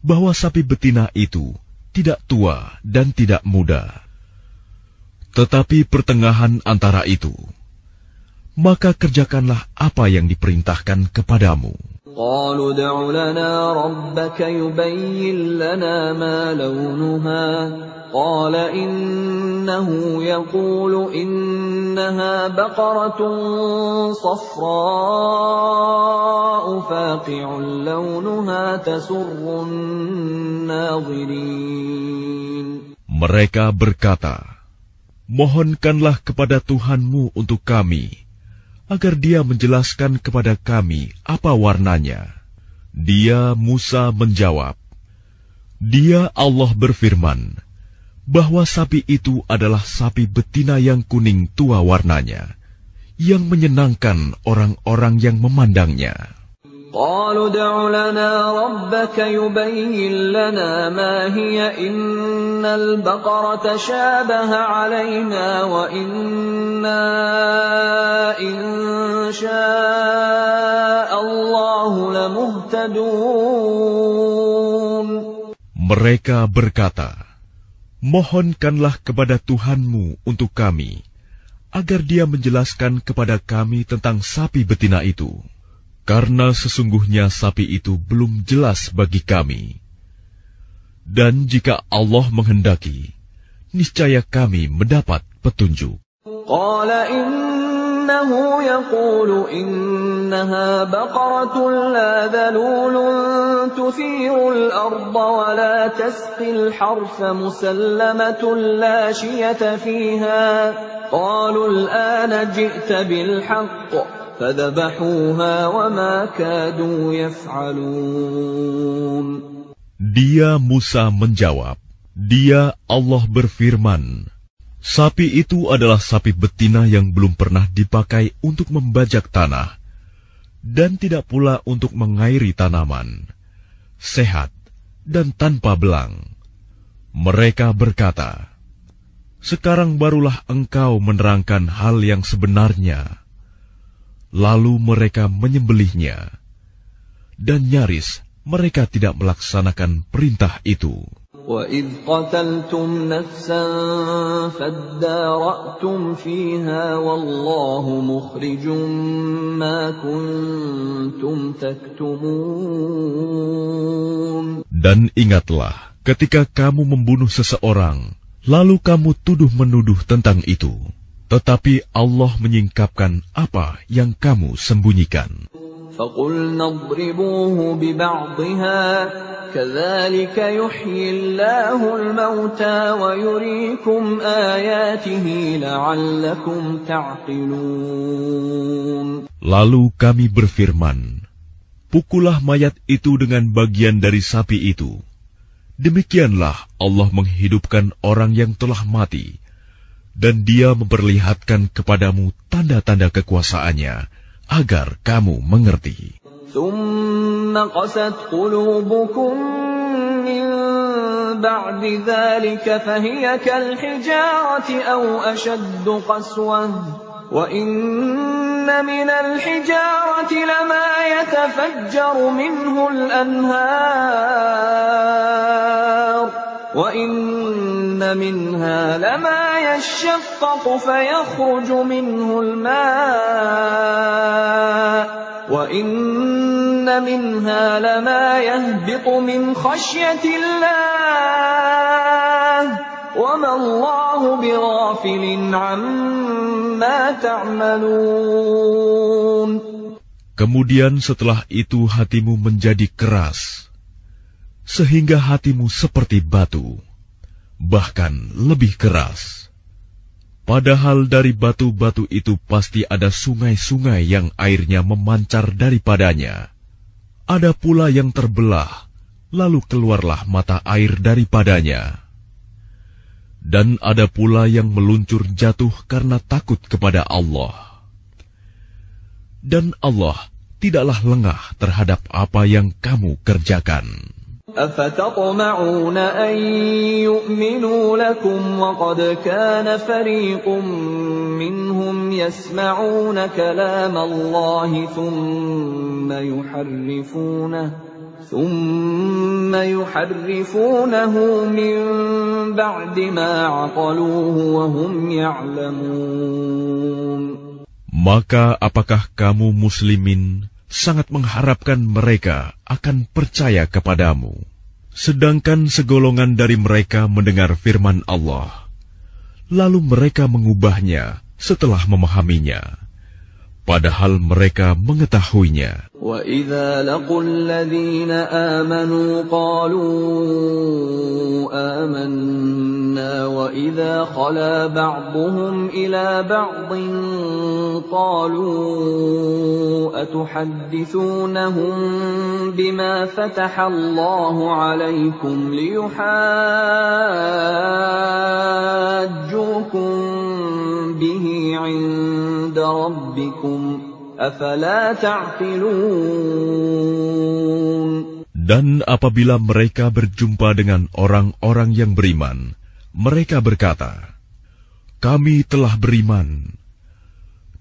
Speaker 2: bahwa sapi betina itu tidak tua dan tidak muda, tetapi pertengahan antara itu. Maka kerjakanlah apa yang diperintahkan kepadamu.
Speaker 1: قالوا ادع لنا ربك يبين لنا ما لونها قال إنه يقول إنها بقرة صفراء فاقع لونها تسر الناظرين.
Speaker 2: Mereka berkata, mohonkanlah kepada Tuhanmu untuk kami, agar Dia menjelaskan kepada kami apa warnanya. Dia, Musa, menjawab, Dia, Allah berfirman, bahwa sapi itu adalah sapi betina yang kuning tua warnanya, yang menyenangkan orang-orang yang memandangnya.
Speaker 1: قالوا ادع لنا ربك يبين لنا ما هي إن البقرة تشابه علينا وإنا إن شاء الله لمهتدون.
Speaker 2: Mereka berkata, mohonkanlah kepada Tuhanmu untuk kami, agar Dia menjelaskan kepada kami tentang sapi betina itu. Karena sesungguhnya sapi itu belum jelas bagi kami. Dan jika Allah menghendaki, niscaya kami mendapat petunjuk.
Speaker 1: Qala innahu yaqulu innaha baqaratun la dhalulun tuthirul arda wa la tasqil harfa musallamatun la shiyata fiha. Qalu al-ana ji'ta bil haqq. فذبحوها وما كادوا يفعلون.
Speaker 2: Dia Musa menjawab, Dia Allah berfirman, sapi itu adalah sapi betina yang belum pernah dipakai untuk membajak tanah, dan tidak pula untuk mengairi tanaman, sehat dan tanpa belang. Mereka berkata, sekarang barulah engkau menerangkan hal yang sebenarnya. Lalu mereka menyembelihnya, dan nyaris mereka tidak melaksanakan perintah itu.
Speaker 1: وَإِذْ قَتَلْتُمْ نَفْسًا فَادَّارَأْتُمْ فِيهَا وَاللَّهُ مُخْرِجٌ مَا كُنْتُمْ تَكْتُمُونَ.
Speaker 2: Dan ingatlah ketika kamu membunuh seseorang, lalu kamu tuduh-menuduh tentang itu. Tetapi Allah menyingkapkan apa yang kamu sembunyikan.
Speaker 1: فَقُلْنَا اضْرِبُوهُ بِبَعْضِهَا كَذَلِكَ يُحْيِي اللَّهُ الْمَوْتَى وَيُرِيكُمْ آيَاتِهِ لَعَلَّكُمْ تَعْقِلُونَ. Lalu
Speaker 2: kami berfirman, pukullah mayat itu dengan bagian dari sapi itu. Demikianlah Allah menghidupkan orang yang telah mati. Dan Dia memperlihatkan kepadamu tanda-tanda kekuasaannya, agar kamu mengerti.
Speaker 1: ثُمَّ قَسَتْ قُلُوبُكُمْ مِنْ بَعْدِ ذَلِكَ فَهِيَ كَالْحِجَارَةِ أَوْ أَشَدُّ قَسْوَةً وَإِنَّ مِنَ الْحِجَارَةِ لَمَا يَتَفَجَّرُ مِنْهُ الْأَنْهَارُ وَإِنَّ مِنْهَا لَمَا يَشَّقَّقُ فَيَخْرُجُ مِنْهُ الْمَاءُ وَإِنَّ مِنْهَا لَمَا يَهْبِطُ مِنْ خَشْيَةِ اللَّهِ وَمَا اللَّهُ بِغَافِلٍ عَمَّا تَعْمَلُونَ.
Speaker 2: Kemudian setelah itu hatimu menjadi keras, sehingga hatimu seperti batu, bahkan lebih keras. Padahal dari batu-batu itu pasti ada sungai-sungai yang airnya memancar daripadanya. Ada pula yang terbelah, lalu keluarlah mata air daripadanya. Dan ada pula yang meluncur jatuh karena takut kepada Allah. Dan Allah tidaklah lengah terhadap apa yang kamu kerjakan.
Speaker 1: أَفَتَطْمَعُونَ أَن يُؤْمِنُوا لَكُمْ وَقَدْ كَانَ فَرِيقٌ مِّنْهُمْ يَسْمَعُونَ كَلَامَ اللَّهِ ثُمَّ يُحَرِّفُونَهُ مِنْ بَعْدِ مَا عَقَلُوهُ وَهُمْ يَعْلَمُونَ.
Speaker 2: Maka apakah kamu muslimin sangat mengharapkan mereka akan percaya kepadamu, sedangkan segolongan dari mereka mendengar firman Allah, lalu mereka mengubahnya setelah memahaminya, padahal mereka mengetahuinya.
Speaker 1: وَإِذَا لَقُوا الَّذِينَ آمَنُوا قَالُوا آمَنَّا وَإِذَا خَلَا بَعْضُهُمْ إِلَى بَعْضٍ قَالُوا أَتُحَدِّثُونَهُم بِمَا فَتَحَ اللَّهُ عَلَيْكُمْ لِيُحَاجُّوكُم بِهِ عِندَ رَبِّكُمْ أفلا تعقلون.
Speaker 2: Dan apabila mereka berjumpa dengan orang-orang yang beriman, mereka berkata, "Kami telah beriman."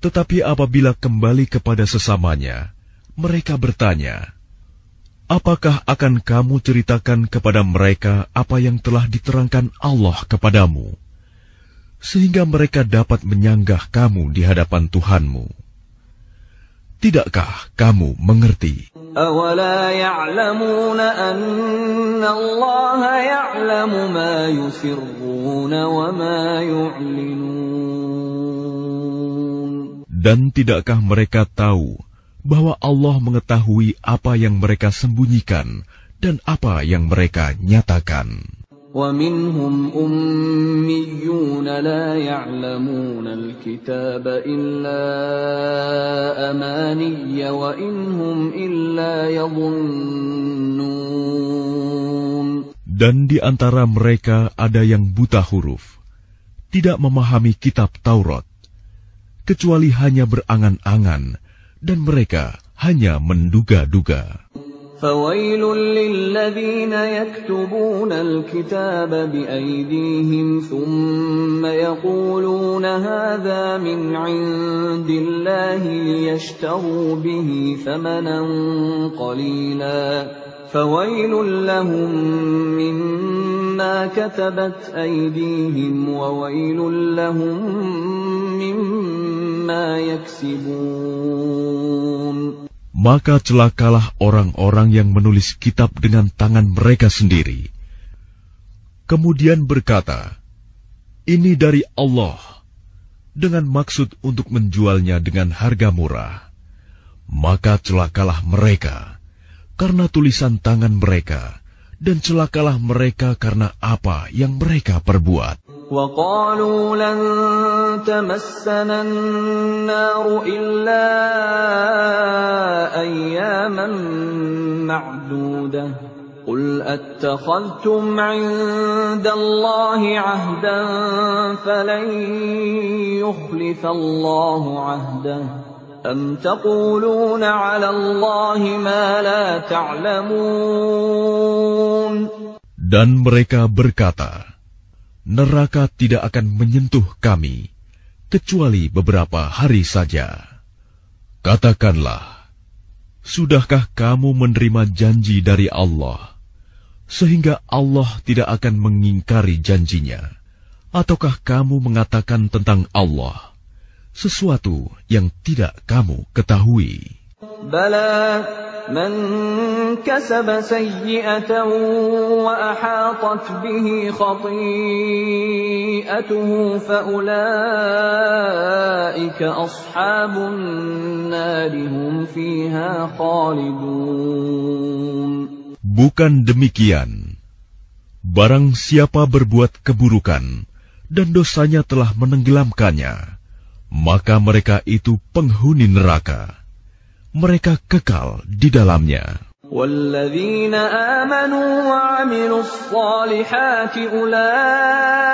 Speaker 2: Tetapi apabila kembali kepada sesamanya, mereka bertanya, "Apakah akan kamu ceritakan kepada mereka apa yang telah diterangkan Allah kepadamu, sehingga mereka dapat menyanggah kamu di hadapan Tuhanmu? Tidakkah kamu mengerti?"
Speaker 1: أَوَلَا يَعْلَمُونَ أَنَّ اللَّهَ يَعْلَمُ مَا يُسِرُّونَ وَمَا يُعْلِنُونَ.
Speaker 2: Dan tidakkah mereka tahu bahwa Allah mengetahui apa yang mereka sembunyikan dan apa yang mereka nyatakan?
Speaker 1: وَمِنْهُمْ أُمِّيُّونَ لَا يَعْلَمُونَ الْكِتَابَ إِلَّا أَمَانِيَّ وَإِنْ هُمْ إِلَّا يَظُنُّونَ.
Speaker 2: Dan di antara mereka ada yang buta huruf, tidak memahami kitab Taurat, kecuali hanya berangan-angan, dan mereka hanya menduga-duga.
Speaker 1: فَوَيْلٌ لِّلَّذِينَ يَكْتُبُونَ الْكِتَابَ بِأَيْدِيهِمْ ثُمَّ يَقُولُونَ هَٰذَا مِنْ عِندِ اللَّهِ لِيَشْتَرُوا بِهِ ثَمَنًا قَلِيلًا فَوَيْلٌ لَّهُم مِّمَّا كَتَبَتْ أَيْدِيهِمْ وَوَيْلٌ لَّهُم مِّمَّا يَكْسِبُونَ.
Speaker 2: Maka celakalah orang-orang yang menulis kitab dengan tangan mereka sendiri, kemudian berkata, "Ini dari Allah," dengan maksud untuk menjualnya dengan harga murah. Maka celakalah mereka karena tulisan tangan mereka, dan celakalah mereka karena apa yang mereka perbuat.
Speaker 1: وَقَالُوا لَن تَمَسَّنَا النَّارُ إِلَّا أَيَّامًا مَّعْدُودَةً قُلْ أَتَّخَذْتُمْ عِندَ اللَّهِ عَهْدًا فَلَن يُخْلِفَ اللَّهُ عَهْدَهُ أَمْ تَقُولُونَ عَلَى اللَّهِ مَا لَا تَعْلَمُونَ.
Speaker 2: Dan mereka berkata, "Neraka tidak akan menyentuh kami, kecuali beberapa hari saja." Katakanlah, sudahkah kamu menerima janji dari Allah, sehingga Allah tidak akan mengingkari janjinya? Ataukah kamu mengatakan tentang Allah sesuatu yang tidak kamu ketahui?
Speaker 1: Bala man kasaba sayyi'atan wa ahatat bihi khati'atuhu fa ulaika ashabun nari hum fiha khalidun.
Speaker 2: Bukan demikian. Barang siapa berbuat keburukan dan dosanya telah menenggelamkannya, maka mereka itu penghuni neraka. Mereka kekal di dalamnya.
Speaker 1: وَالَّذِينَ آمَنُوا وَعَمِلُوا الصَّالِحَاتِ أُولَئِكَ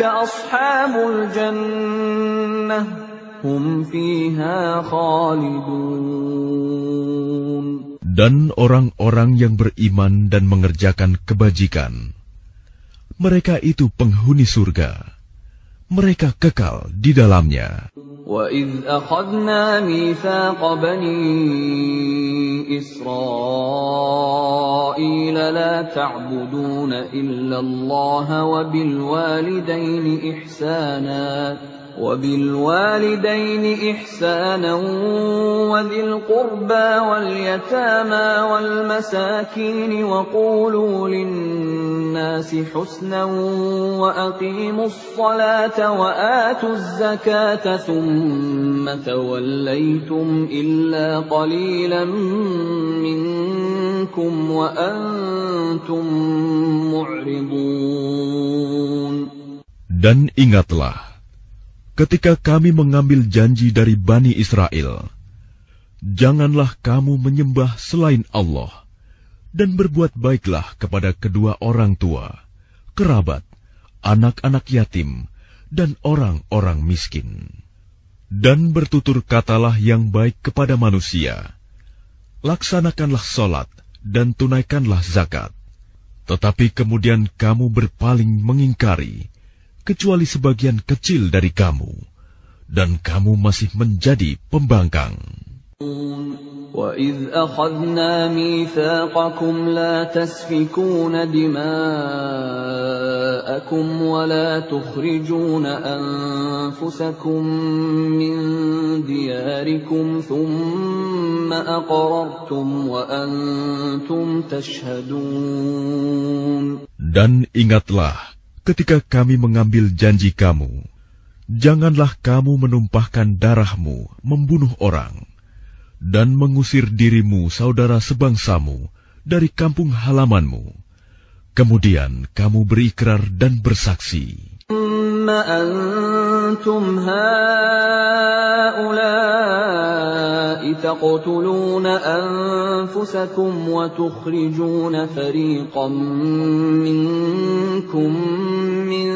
Speaker 1: أَصْحَابُ الْجَنَّةِ هُمْ فِيهَا خَالِدُونَ.
Speaker 2: Dan orang-orang yang beriman dan mengerjakan kebajikan, mereka itu penghuni surga. Mereka kekal di dalamnya.
Speaker 1: وَإِذْ أَخَذْنَا مِيثَاقَ بَنِي إِسْرَائِيلَ لَا تَعْبُدُونَ إِلَّا اللَّهَ وَبِالْوَالِدَيْنِ إِحْسَانًا وَذِي الْقُرْبَى وَالْيَتَامَى وَالْمَسَاكِينِ وَقُولُوا لِلنَّاسِ حُسْنًا وَأَقِيمُوا الصَّلَاةَ وَآتُوا الزَّكَاةَ ثُمَّ تَوَلَّيْتُمْ إِلَّا قَلِيلًا مِّنكُمْ وَأَنتُمْ مُعْرِضُونَ.
Speaker 2: Dan ingatlah, ketika kami mengambil janji dari Bani Israel, janganlah kamu menyembah selain Allah, dan berbuat baiklah kepada kedua orang tua, kerabat, anak-anak yatim, dan orang-orang miskin. Dan bertutur katalah yang baik kepada manusia. Laksanakanlah sholat dan tunaikanlah zakat. Tetapi kemudian kamu berpaling mengingkari, kecuali sebagian kecil dari kamu, dan kamu masih menjadi pembangkang.
Speaker 1: وَإِذْ أَخَذْنَا مِيثَاقَكُمْ لَا تَسْفِكُونَ دِمَاءَكُمْ وَلَا تُخْرِجُونَ أَنفُسَكُمْ مِنْ دِيَارِكُمْ ثُمَّ أَقْرَرْتُمْ وَأَنْتُمْ تَشْهَدُونَ.
Speaker 2: Dan ingatlah ketika kami mengambil janji kamu, janganlah kamu menumpahkan darahmu membunuh orang, dan mengusir dirimu saudara sebangsamu dari kampung halamanmu. Kemudian kamu berikrar dan bersaksi.
Speaker 1: أنتم هؤلاء تقتلون أنفسكم وتخرجون فريقا منكم من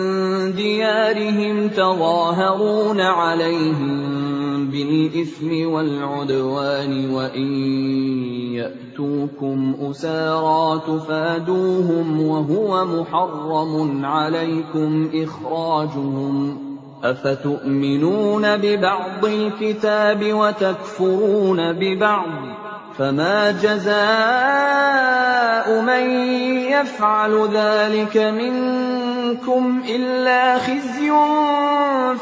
Speaker 1: ديارهم تظاهرون عليهم بالإثم والعدوان وإن يأتوكم أسارى تفادوهم وهو محرم عليكم إخراجهم أفتؤمنون ببعض الكتاب وتكفرون ببعض فما جزاء من يفعل ذلك منكم إلا خزي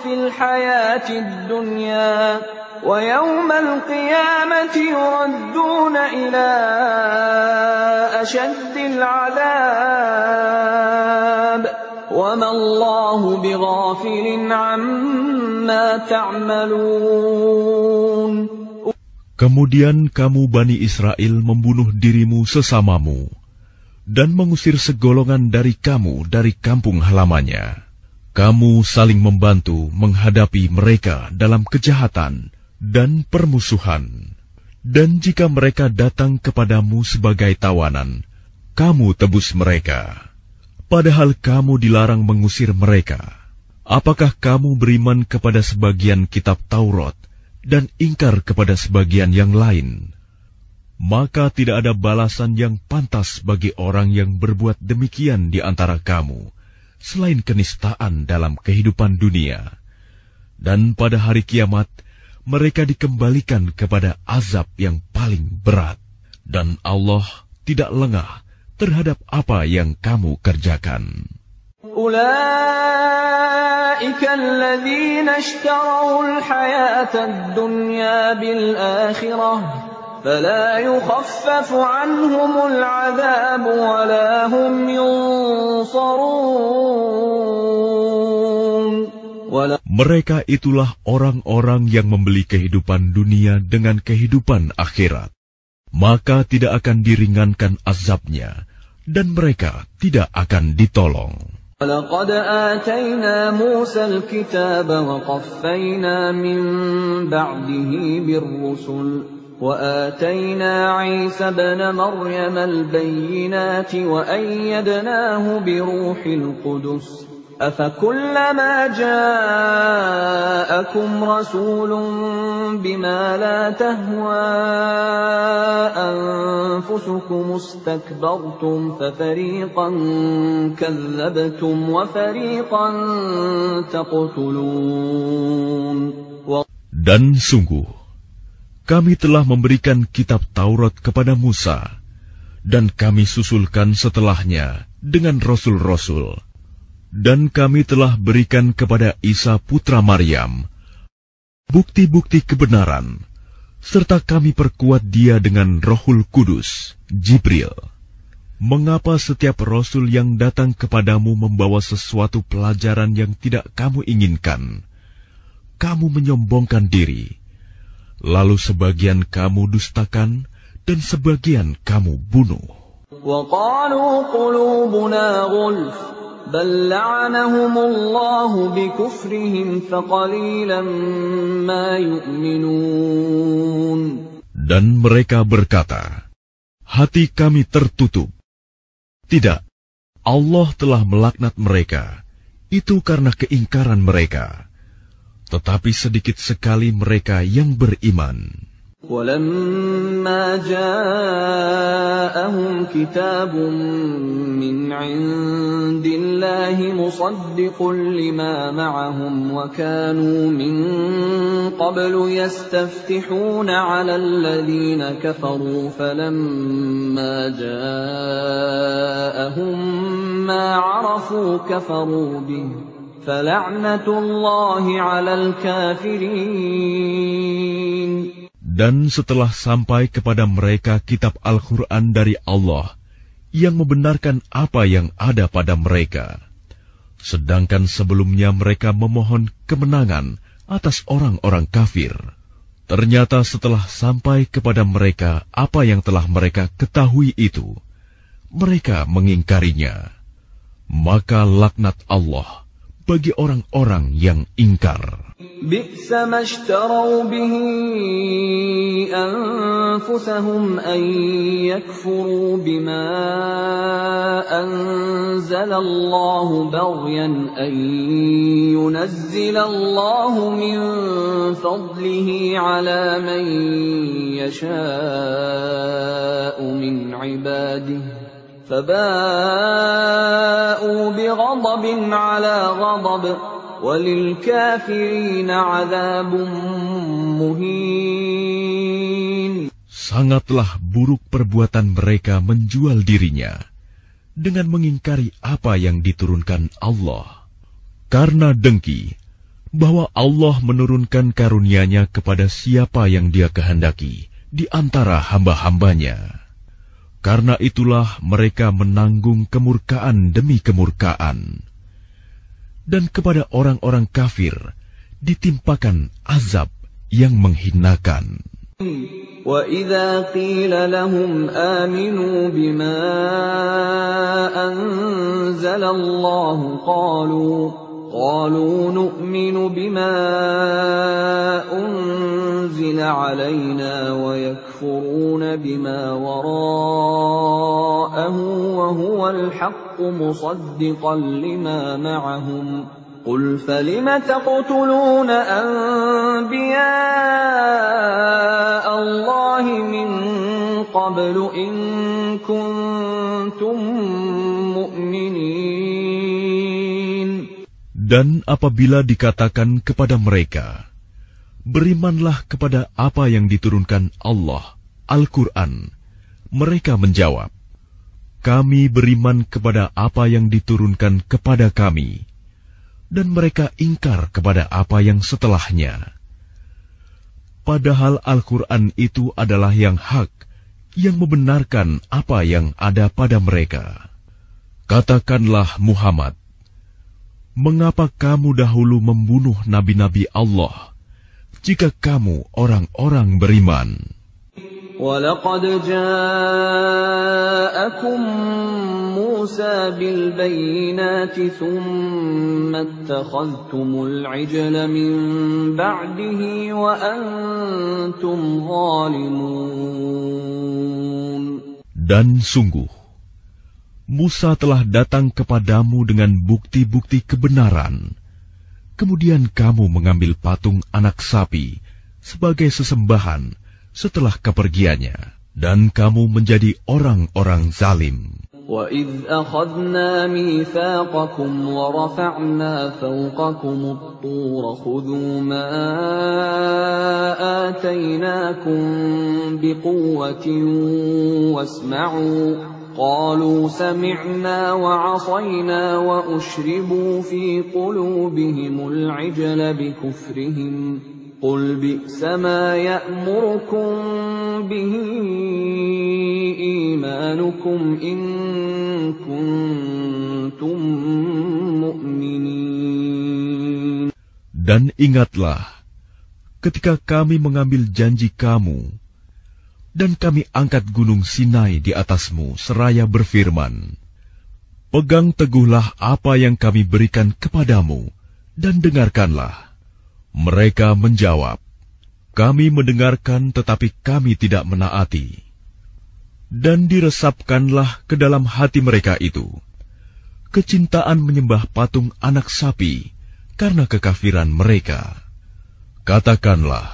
Speaker 1: في الحياة الدنيا ويوم القيامة يردون إلى أشد العذاب وما الله بغافل عما تعملون.
Speaker 2: Kemudian kamu Bani Israel membunuh dirimu sesamamu dan mengusir segolongan dari kamu dari kampung halamannya. Kamu saling membantu menghadapi mereka dalam kejahatan dan permusuhan. Dan jika mereka datang kepadamu sebagai tawanan, kamu tebus mereka. Padahal kamu dilarang mengusir mereka. Apakah kamu beriman kepada sebagian kitab Taurat dan ingkar kepada sebagian yang lain? Maka tidak ada balasan yang pantas bagi orang yang berbuat demikian di antara kamu, selain kenistaan dalam kehidupan dunia. Dan pada hari kiamat, mereka dikembalikan kepada azab yang paling berat. Dan Allah tidak lengah terhadap apa yang kamu kerjakan.
Speaker 1: أولئك الذين اشتروا الحياة الدنيا بالآخرة فلا يخفف عنهم العذاب ولا هم ينصرون.
Speaker 2: Mereka itulah orang-orang yang membeli kehidupan dunia dengan kehidupan akhirat. Maka tidak akan diringankan azabnya, dan mereka tidak akan ditolong.
Speaker 1: وَلَقَدْ آتَيْنَا مُوسَى الْكِتَابَ وَقَفَّيْنَا مِنْ بَعْدِهِ بِالرُّسُلِ وَآتَيْنَا عِيسَى ابْنَ مَرْيَمَ الْبَيِّنَاتِ وَأَيَّدْنَاهُ بِرُوحِ الْقُدُسِ أَفَكُلَّمَا جَاءَكُمْ رَسُولٌ بِمَا لَا تَهْوَى أَنفُسُكُمُ اسْتَكْبَرْتُمْ فَفَرِيقًا كَذَّبْتُمْ وَفَرِيقًا تَقْتُلُونَ.
Speaker 2: Dan sungguh, kami telah memberikan kitab Taurat kepada Musa, dan kami susulkan setelahnya dengan rasul-rasul. Dan kami telah berikan kepada Isa putra Maryam bukti-bukti kebenaran, serta kami perkuat dia dengan Rohul Kudus, Jibril. Mengapa setiap rasul yang datang kepadamu membawa sesuatu pelajaran yang tidak kamu inginkan, kamu menyombongkan diri, lalu sebagian kamu dustakan dan sebagian kamu bunuh.
Speaker 1: وَقَالُوا قُلُوبُنَا غُلْفٌ بل لعنهم الله بكفرهم فقليلا ما يؤمنون.
Speaker 2: Dan mereka berkata, hati kami tertutup. Tidak, Allah telah melaknat mereka. Itu karena keingkaran mereka. Tetapi sedikit sekali mereka yang beriman.
Speaker 1: وَلَمَّا جَاءَهُمْ كِتَابٌ مِّنْ عِندِ اللَّهِ مُصَدِّقٌ لِّمَا مَعَهُمْ وَكَانُوا مِن قَبْلُ يَسْتَفْتِحُونَ عَلَى الَّذِينَ كَفَرُوا فَلَمَّا جَاءَهُم مَّا عَرَفُوا كَفَرُوا بِهِ فَلَعْنَةُ اللَّهِ عَلَى الْكَافِرِينَ.
Speaker 2: Dan setelah sampai kepada mereka kitab Al-Quran dari Allah yang membenarkan apa yang ada pada mereka, sedangkan sebelumnya mereka memohon kemenangan atas orang-orang kafir, ternyata setelah sampai kepada mereka apa yang telah mereka ketahui itu, mereka mengingkarinya. Maka laknat Allah bagi orang-orang yang ingkar.
Speaker 1: بئس ما اشتروا به أنفسهم أن يكفروا بما أنزل الله بغيا أن ينزل الله من فضله على من يشاء من عباده فباءوا بغضب على غضب وَلِلْكَافِرِينَ عَذَابٌ مُهِينٌ.
Speaker 2: Sangatlah buruk perbuatan mereka menjual dirinya dengan mengingkari apa yang diturunkan Allah, karena dengki bahwa Allah menurunkan karunia-Nya kepada siapa yang Dia kehendaki di antara hamba-hambanya. Karena itulah mereka menanggung kemurkaan demi kemurkaan. Dan kepada orang-orang kafir ditimpakan azab yang menghinakan.
Speaker 1: وَإِذَا قِيلَ لَهُمْ آمِنُوا بِمَا أَنزَلَ اللَّهُ قَالُوا نُؤْمِنُ بِمَا أُنزِلَ عَلَيْنَا وَيَكْفُرُونَ بِمَا وَرَاءَهُ وَهُوَ الْحَقُّ مُصَدِّقًا لِّمَا مَعَهُمْ قُلْ فَلِمَ تَقْتُلُونَ أَنبِيَاءَ اللَّهِ مِن قَبْلُ إِن كُنتُم مُّؤْمِنِينَ.
Speaker 2: Dan apabila dikatakan kepada mereka, berimanlah kepada apa yang diturunkan Allah, Al-Quran, mereka menjawab, kami beriman kepada apa yang diturunkan kepada kami, dan mereka ingkar kepada apa yang setelahnya. Padahal Al-Quran itu adalah yang hak, yang membenarkan apa yang ada pada mereka. Katakanlah Muhammad, mengapa kamu dahulu membunuh nabi-nabi Allah, jika kamu orang-orang beriman?
Speaker 1: وَلَقَدْ جَاءَكُم مُّوسَى بِالْبَيِّنَاتِ ثُمَّ اتَّخَذْتُمُ الْعِجْلَ مِن بَعْدِهِ وَأَنتُمْ ظَالِمُونَ. Dan
Speaker 2: sungguh, Musa telah datang kepadamu dengan bukti-bukti kebenaran. Kemudian kamu mengambil patung anak sapi sebagai sesembahan setelah kepergiannya, dan kamu menjadi orang-orang zalim.
Speaker 1: وَإِذْ أَخَذْنَا مِيثَاقَكُمْ وَرَفَعْنَا فَوْقَكُمُ الطُّورَ خُذُوا مَا آتَيْنَاكُمْ بِقُوَّةٍ وَاسْمَعُوا قَالُوا سَمِعْنَا وَعَصَيْنَا وَأُشْرِبُوا فِي قُلُوبِهِمُ الْعِجْلَ بِكُفْرِهِمْ قُلْ بِئْسَ مَا يَأْمُرُكُمْ بِهِ إِيمَانُكُمْ إِن كُنتُم مُّؤْمِنِينَ.
Speaker 2: Dan ingatlah ketika kami mengambil janji kamu dan kami angkat gunung Sinai di atasmu seraya berfirman, pegang teguhlah apa yang kami berikan kepadamu dan dengarkanlah. Mereka menjawab, kami mendengarkan tetapi kami tidak menaati. Dan diresapkanlah ke dalam hati mereka itu kecintaan menyembah patung anak sapi karena kekafiran mereka. Katakanlah,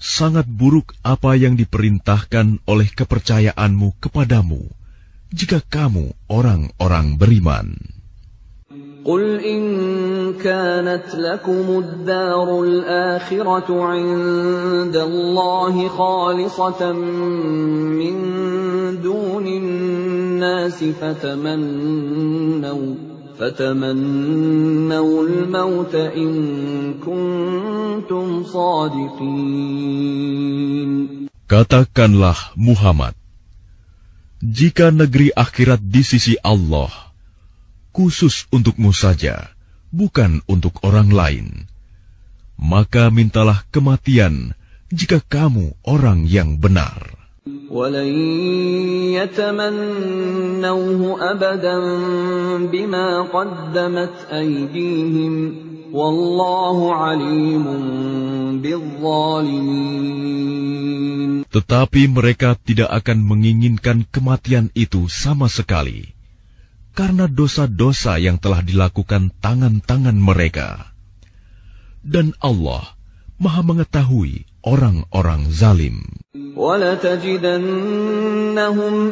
Speaker 2: sangat buruk apa yang diperintahkan oleh kepercayaanmu kepadamu, jika kamu orang-orang beriman.
Speaker 1: قل إن كانت لكم الدار الآخرة عند الله خالصة من دون الناس فتمنوا الموت إن كنتم صادقين.
Speaker 2: Katakanlah Muhammad, jika negeri akhirat di sisi Allah khusus untukmu saja, bukan untuk orang lain, maka mintalah kematian jika kamu orang yang benar.
Speaker 1: وَلَن يَتَمَنَّوْهُ أَبَدًا بِمَا قَدَّمَتْ أَيْدِيهِمْ وَاللَّهُ عَلِيمٌ بِالظَّالِمِينَ.
Speaker 2: Tetapi mereka tidak akan menginginkan kematian itu sama sekali, karena dosa-dosa yang telah dilakukan tangan-tangan mereka. Dan Allah Maha mengetahui orang-orang zalim.
Speaker 1: وَلَتَجِدَنَّهُمْ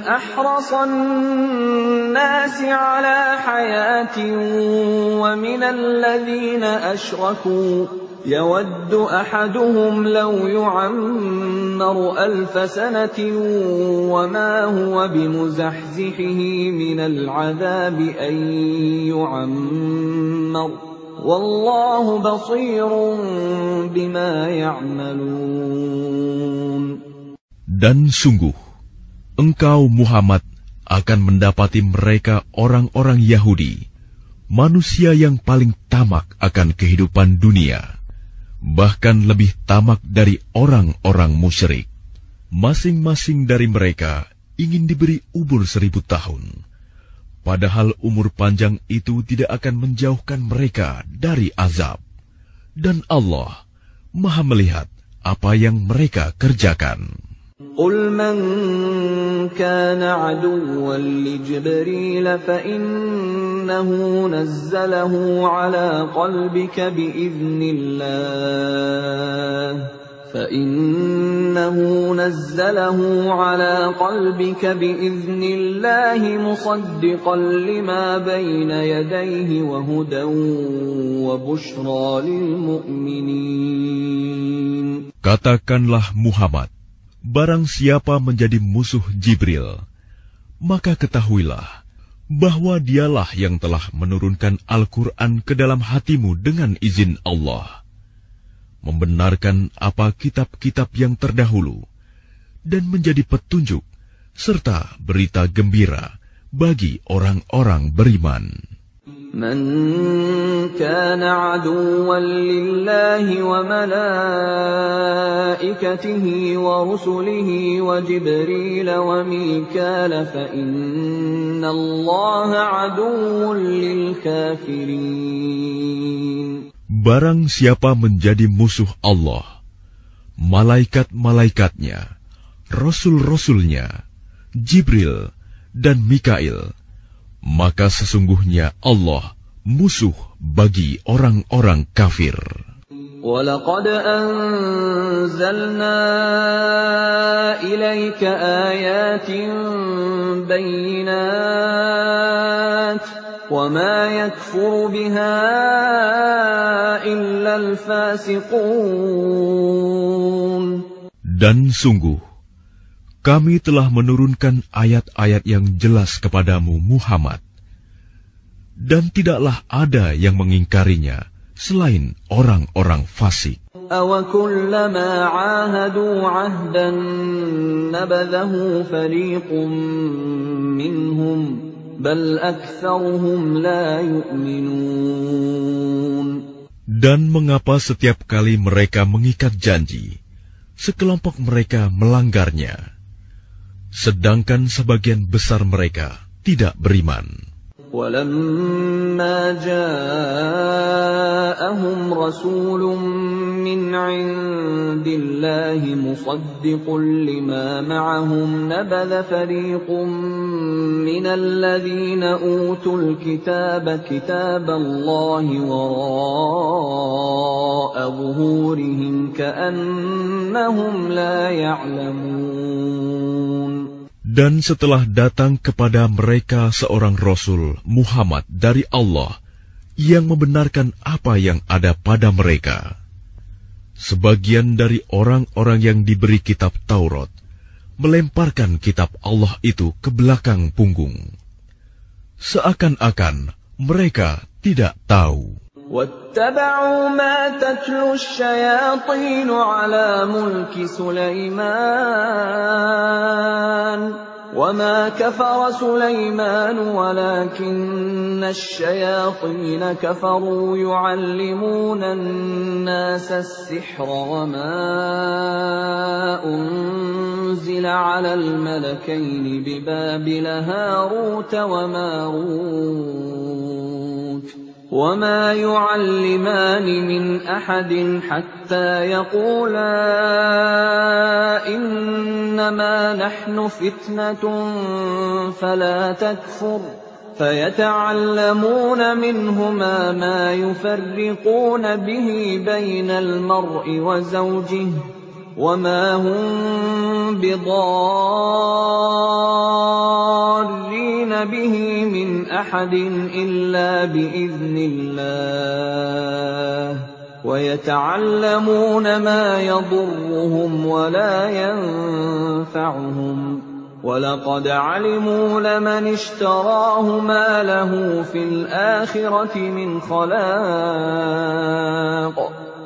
Speaker 1: أَحْرَصَ النَّاسِ عَلَى حَيَاةٍ وَمِنَ الَّذِينَ أَشْرَكُوا يَوَدُّ أَحَدُهُمْ لَوْ يُعَمَّرُ 1000 سَنَةٍ وَمَا هُوَ بِمُزَحْزِحِهِ مِنَ الْعَذَابِ أَن يُعَمَّرَ وَاللَّهُ بَصِيرٌ بِمَا يَعْمَلُونَ.
Speaker 2: Dan sungguh, engkau Muhammad akan mendapati mereka orang-orang Yahudi, manusia yang paling tamak akan kehidupan dunia, bahkan lebih tamak dari orang-orang musyrik. Masing-masing dari mereka ingin diberi umur 1000 tahun, padahal umur panjang itu tidak akan menjauhkan mereka dari azab. Dan Allah Maha melihat apa yang mereka kerjakan.
Speaker 1: قُلْ مَنْ كَانَ عَدُوًّا لِجِبْرِيلَ فَإِنَّهُ نَزَّلَهُ عَلَى قَلْبِكَ بِإِذْنِ اللَّهِ مُصَدِّقًا لِمَا بَيْنَ يَدَيْهِ وَهُدًى وَبُشْرَى لِلْمُؤْمِنِينَ.
Speaker 2: Katakanlah Muhammad, barang siapa menjadi musuh Jibril, maka ketahuilah bahwa dialah yang telah menurunkan Al-Quran ke dalam hatimu dengan izin Allah, membenarkan apa kitab-kitab yang terdahulu, dan menjadi petunjuk serta berita gembira bagi orang-orang beriman.
Speaker 1: من كان عدوا لله وملائكته ورسله وجبريل وميكال فإن الله عدو للكافرين.
Speaker 2: Barang siapa menjadi musuh Allah, malaikat-malaikatnya, rasul-rasulnya, Jibril dan Mikail, maka sesungguhnya Allah musuh bagi orang-orang kafir.
Speaker 1: وَلَقَدْ أَنزَلْنَا إِلَيْكَ آيَاتٍ بَيِّنَاتٍ وَمَا يَكْفُرُ بِهَا إِلَّا الْفَاسِقُونَ.
Speaker 2: Dan sungguh, kami telah menurunkan ayat-ayat yang jelas kepadamu Muhammad, dan tidaklah ada yang mengingkarinya selain orang-orang fasik.
Speaker 1: أَوَكُلَّمَا عَاهَدُوا عَهْدًا نَبَذَهُ فَرِيقٌ مِّنْهُمْ بَلْ أَكْثَرُهُمْ لَا يُؤْمِنُونَ.
Speaker 2: Dan mengapa setiap kali mereka mengikat janji, sekelompok mereka melanggarnya, sedangkan sebagian besar mereka tidak beriman.
Speaker 1: وَلَمَّا جَاءَهُمْ رَسُولٌ مِّنْ عِندِ اللَّهِ مُصَدِّقٌ لِمَا مَعَهُمْ نَبَذَ فَرِيقٌ من الذين أوتوا الكتاب كتاب الله وراء ظهورهم كأنهم لا يعلمون.
Speaker 2: Dan setelah datang kepada mereka seorang Rasul Muhammad dari Allah yang membenarkan apa yang ada pada mereka, sebagian dari orang-orang yang diberi kitab Taurat melemparkan kitab Allah itu ke belakang punggung, seakan-akan mereka tidak tahu.
Speaker 1: وَاتَّبَعُوا مَا تَتْلُو الشَّيَاطِينُ عَلَى مُلْكِ سُلَيْمَانَ وَمَا كَفَرَ سُلَيْمَانُ وَلَكِنَّ الشَّيَاطِينَ كَفَرُوا يُعَلِّمُونَ النَّاسَ السِّحْرَ وَمَا أُنزِلَ عَلَى الْمَلَكَيْنِ بِبَابِلَ هَارُوتَ وَمَارُوتَ وَمَا يُعَلِّمَانِ مِنْ أَحَدٍ حَتَّى يَقُولَا إِنَّمَا نَحْنُ فِتْنَةٌ فَلَا تَكْفُرْ فَيَتَعَلَّمُونَ مِنْهُمَا مَا يُفَرِّقُونَ بِهِ بَيْنَ الْمَرْءِ وَزَوْجِهِ وَمَا هُمْ بِضَارِّينَ بِهِ مِنْ أَحَدٍ إِلَّا بِإِذْنِ اللَّهِ وَيَتَعَلَّمُونَ مَا يَضُرُّهُمْ وَلَا يَنفَعُهُمْ وَلَقَدْ عَلِمُوا لَمَنِ اشْتَرَاهُ مَا لَهُ فِي الْآخِرَةِ مِنْ خَلَاقٍ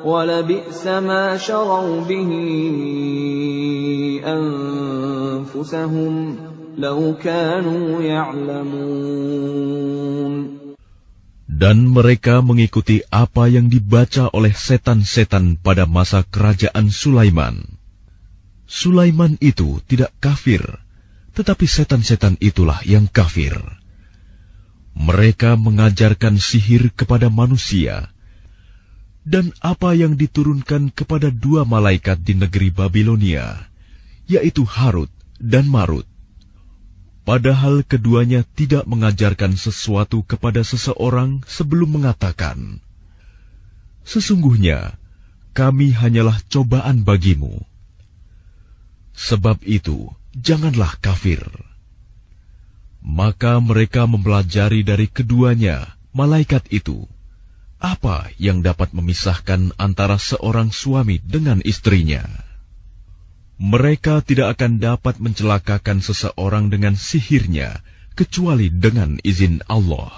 Speaker 1: وَلَبِئْسَ مَا شَرَوْا بِهِ أَنفُسَهُمْ لَوْ كَانُوا يَعْلَمُونَ.
Speaker 2: Dan mereka mengikuti apa yang dibaca oleh setan-setan pada masa kerajaan Sulaiman. Sulaiman itu tidak kafir, tetapi setan-setan itulah yang kafir. Mereka mengajarkan sihir kepada manusia, dan apa yang diturunkan kepada dua malaikat di negeri Babilonia, yaitu Harut dan Marut. Padahal keduanya tidak mengajarkan sesuatu kepada seseorang sebelum mengatakan, "Sesungguhnya kami hanyalah cobaan bagimu." Sebab itu, janganlah kafir. Maka mereka mempelajari dari keduanya, malaikat itu, apa yang dapat memisahkan antara seorang suami dengan istrinya. Mereka tidak akan dapat mencelakakan seseorang dengan sihirnya, kecuali dengan izin Allah.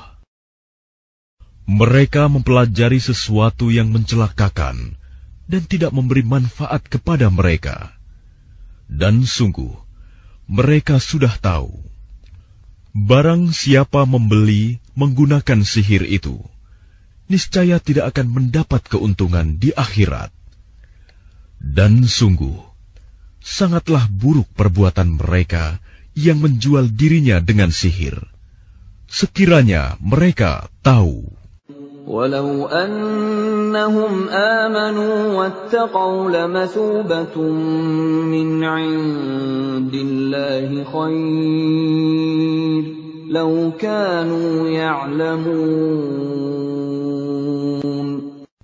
Speaker 2: Mereka mempelajari sesuatu yang mencelakakan, dan tidak memberi manfaat kepada mereka. Dan sungguh, mereka sudah tahu, barang siapa membeli menggunakan sihir itu, niscaya tidak akan mendapat keuntungan di akhirat. Dan sungguh, sangatlah buruk perbuatan mereka yang menjual dirinya dengan sihir. Sekiranya mereka tahu.
Speaker 1: وَلَوْ أَنَّهُمْ آمَنُوا وَاتَّقَوْا لَمَثُوبَةٌ مِّنْ عِندِ اللَّهِ خَيْرٌ لَوْ كَانُوا يَعْلَمُونَ.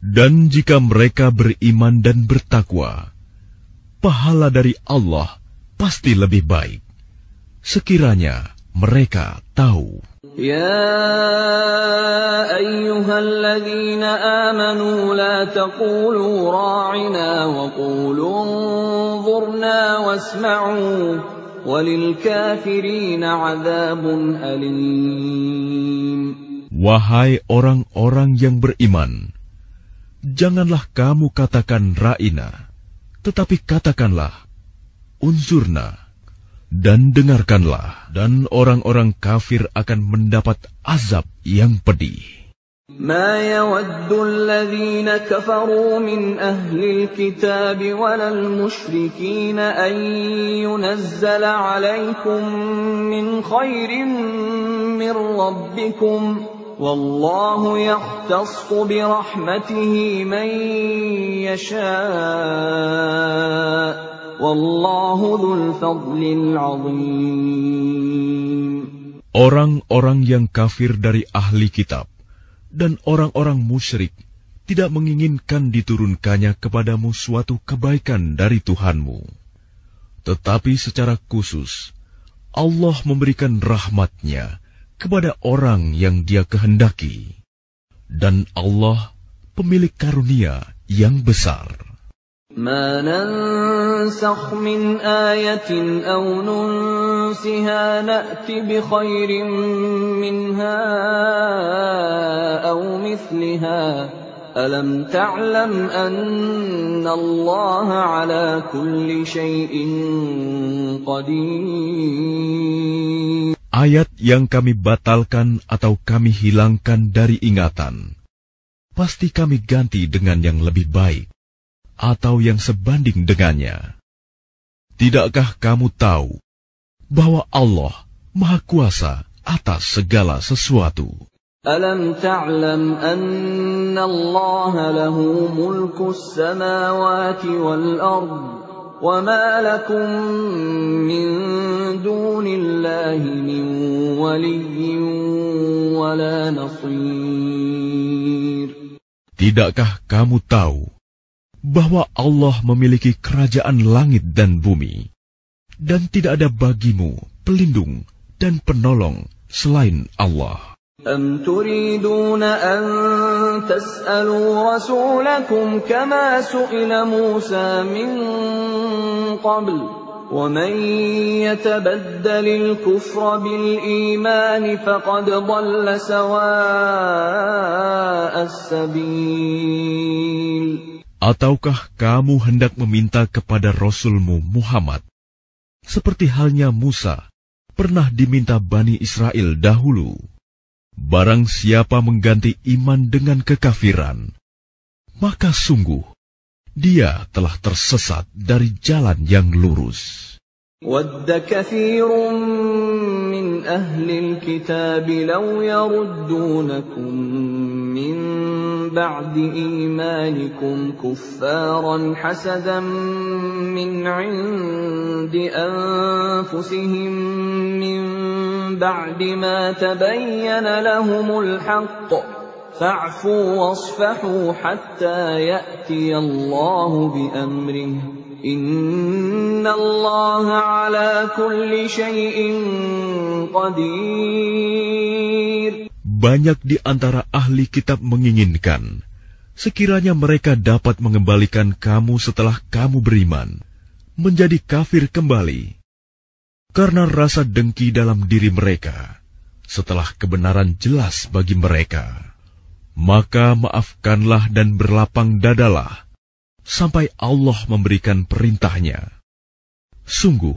Speaker 2: Dan jika mereka beriman dan bertakwa, pahala dari Allah pasti lebih baik, sekiranya mereka tahu.
Speaker 1: يا أيها الذين آمنوا لا تقولوا راعنا وقولوا انظرنا واسمعوا وللكافرين عذاب أليم.
Speaker 2: Wahai orang-orang yang beriman, janganlah kamu katakan ra'ina, tetapi katakanlah unzurna, dan dengarkanlah, dan orang-orang kafir akan mendapat azab yang pedih.
Speaker 1: ما يود الذين كفروا من أهل الكتاب ولا المشركين أن ينزل عليكم من خير من ربكم والله يختص برحمته من يشاء والله ذو الفضل العظيم.
Speaker 2: Orang-orang yang kafir dari ahli kitab dan orang-orang musyrik tidak menginginkan diturunkannya kepadamu suatu kebaikan dari Tuhanmu. Tetapi secara khusus, Allah memberikan rahmat-Nya kepada orang yang Dia kehendaki. Dan Allah pemilik karunia yang besar.
Speaker 1: ما ننسخ من آية أو ننسها نأت بخير منها أو مثلها ألم تعلم أن الله على كل شيء قدير.
Speaker 2: Ayat yang kami batalkan atau kami hilangkan dari ingatan, pasti kami ganti dengan yang lebih baik atau yang sebanding dengannya. Tidakkah kamu tahu bahwa Allah Maha Kuasa atas segala sesuatu?
Speaker 1: Alam ta'lam anna Allah lahu mulkus samawati wal ard wa ma lakum min dunillahi min waliyyin wa la nasir.
Speaker 2: Tidakkah kamu tahu bahwa Allah memiliki kerajaan langit dan bumi, dan tidak ada bagimu pelindung dan penolong selain Allah?
Speaker 1: Am turiduna an tas'alu rasulakum kama su'ila Musa min qabl, wa man yatabaddalil kufra bil iman faqad dhalla sawa'as sabil.
Speaker 2: Ataukah kamu hendak meminta kepada Rasulmu Muhammad, seperti halnya Musa pernah diminta Bani Israel dahulu? Barang siapa mengganti iman dengan kekafiran, maka sungguh dia telah tersesat dari jalan yang lurus.
Speaker 1: Wadda kathirun min ahlil kitab law yaruddunakum min ba'di imanikum kuffaran hasadan min 'indi anfusihim min ba'di ma tabayyana lahumul haqq fa'fu wasfahu hatta ya'tiya Allahu bi amrihi inna Allaha 'ala kulli syai'in qadir.
Speaker 2: Banyak di antara ahli kitab menginginkan sekiranya mereka dapat mengembalikan kamu setelah kamu beriman menjadi kafir kembali, karena rasa dengki dalam diri mereka setelah kebenaran jelas bagi mereka. Maka maafkanlah dan berlapang dadalah sampai Allah memberikan perintahnya. Sungguh,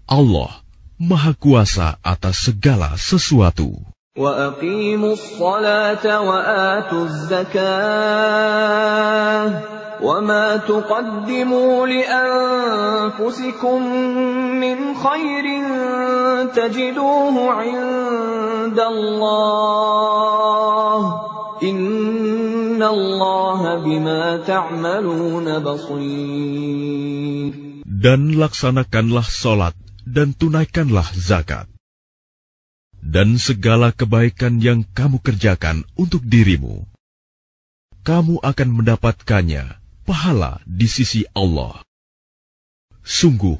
Speaker 2: Allah Maha Kuasa atas segala sesuatu.
Speaker 1: وَأَقِيمُوا الصَّلَاةَ وَآتُوا الزَّكَاةَ وَمَا تُقَدِّمُوا لِأَنفُسِكُم مِّنْ خَيْرٍ تَجِدُوهُ عِندَ اللَّهِ إِنَّ اللَّهَ بِمَا تَعْمَلُونَ بَصِيرٌ.
Speaker 2: Dan laksanakanlah solat dan tunaikanlah zakat. Dan segala kebaikan yang kamu kerjakan untuk dirimu, kamu akan mendapatkannya pahala di sisi Allah. Sungguh,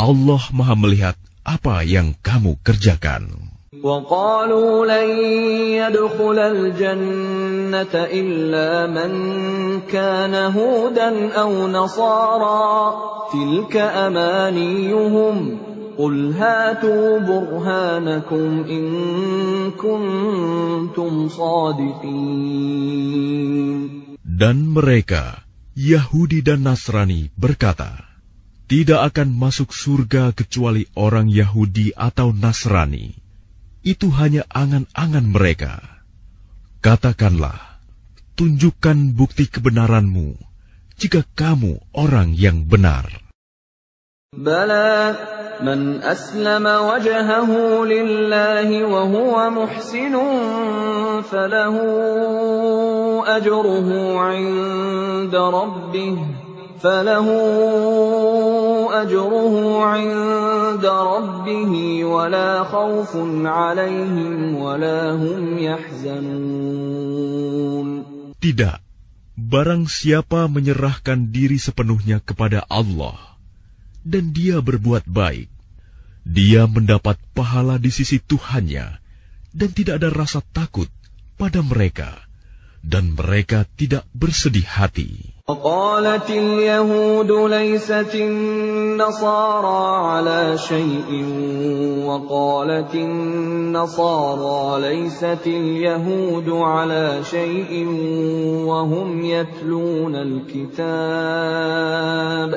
Speaker 2: Allah Maha melihat apa yang kamu kerjakan.
Speaker 1: وَقَالُوا لَن يَدْخُلَ الْجَنَّةَ إِلَّا مَن كَانَ هُودًا أَوْ نَصَارَىٰ تِلْكَ أَمَانِيُّهُمْ قُلْ هَاتُوا بُرْهَانَكُمْ إِن كُنتُمْ صَادِقِينَ.
Speaker 2: Dan mereka, Yahudi dan Nasrani, berkata, tidak akan masuk surga kecuali orang Yahudi atau Nasrani. Itu hanya angan-angan mereka. Katakanlah, tunjukkan bukti kebenaranmu jika kamu orang yang benar.
Speaker 1: Bala man aslama wajhahu lillahi wa huwa muhsinun falahu ajruhu 'inda rabbih أجره عند ربه ولا خوف عليهم ولا هم يحزنون.
Speaker 2: Tidak, barang siapa menyerahkan diri sepenuhnya kepada Allah dan dia berbuat baik, dia mendapat pahala di sisi Tuhannya dan tidak ada rasa takut pada mereka, dan mereka tidak bersedih hati.
Speaker 1: وقالت اليهود ليست النصارى على شيء وقالت النصارى ليست اليهود على شيء وهم يتلون الكتاب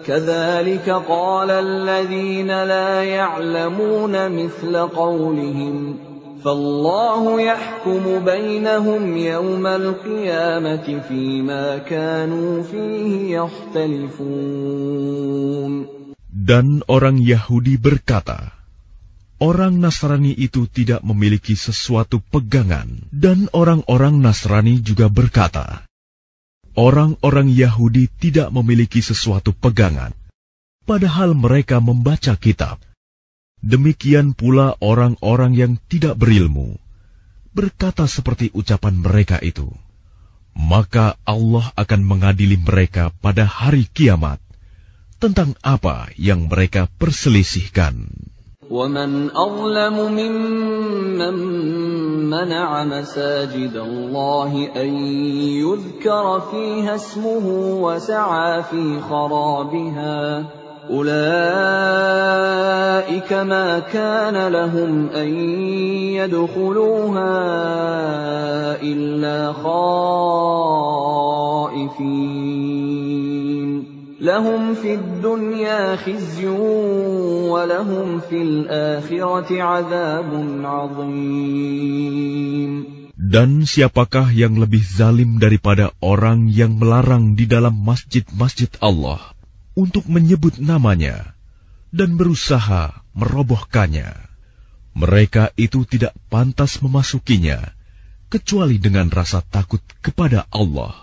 Speaker 1: كذلك قال الذين لا يعلمون مثل قولهم فالله يحكم بينهم يوم القيامة فيما كانوا فيه يختلفون.
Speaker 2: Dan orang Yahudi berkata, orang Nasrani itu tidak memiliki sesuatu pegangan, dan orang-orang Nasrani juga berkata, orang-orang Yahudi tidak memiliki sesuatu pegangan, padahal mereka membaca kitab. Demikian pula orang-orang yang tidak berilmu berkata seperti ucapan mereka itu. Maka Allah akan mengadili mereka pada hari kiamat tentang apa yang mereka perselisihkan.
Speaker 1: وَمَنْ أَظْلَمُ مِمَّنْ مَنَعَ مَسَاجِدَ اللَّهِ أَنْ يُذْكَرَ فِيهَا اسْمُهُ وَسَعَى فِي خَرَابِهَا أولئك ما كان لهم أن يدخلوها إلا خائفين لهم في الدنيا خزي ولهم في الآخرة عذاب عظيم.
Speaker 2: Dan siapakah yang lebih zalim daripada orang yang melarang di dalam masjid-masjid Allah untuk menyebut namanya dan berusaha merobohkannya? Mereka itu tidak pantas memasukinya kecuali dengan rasa takut kepada Allah.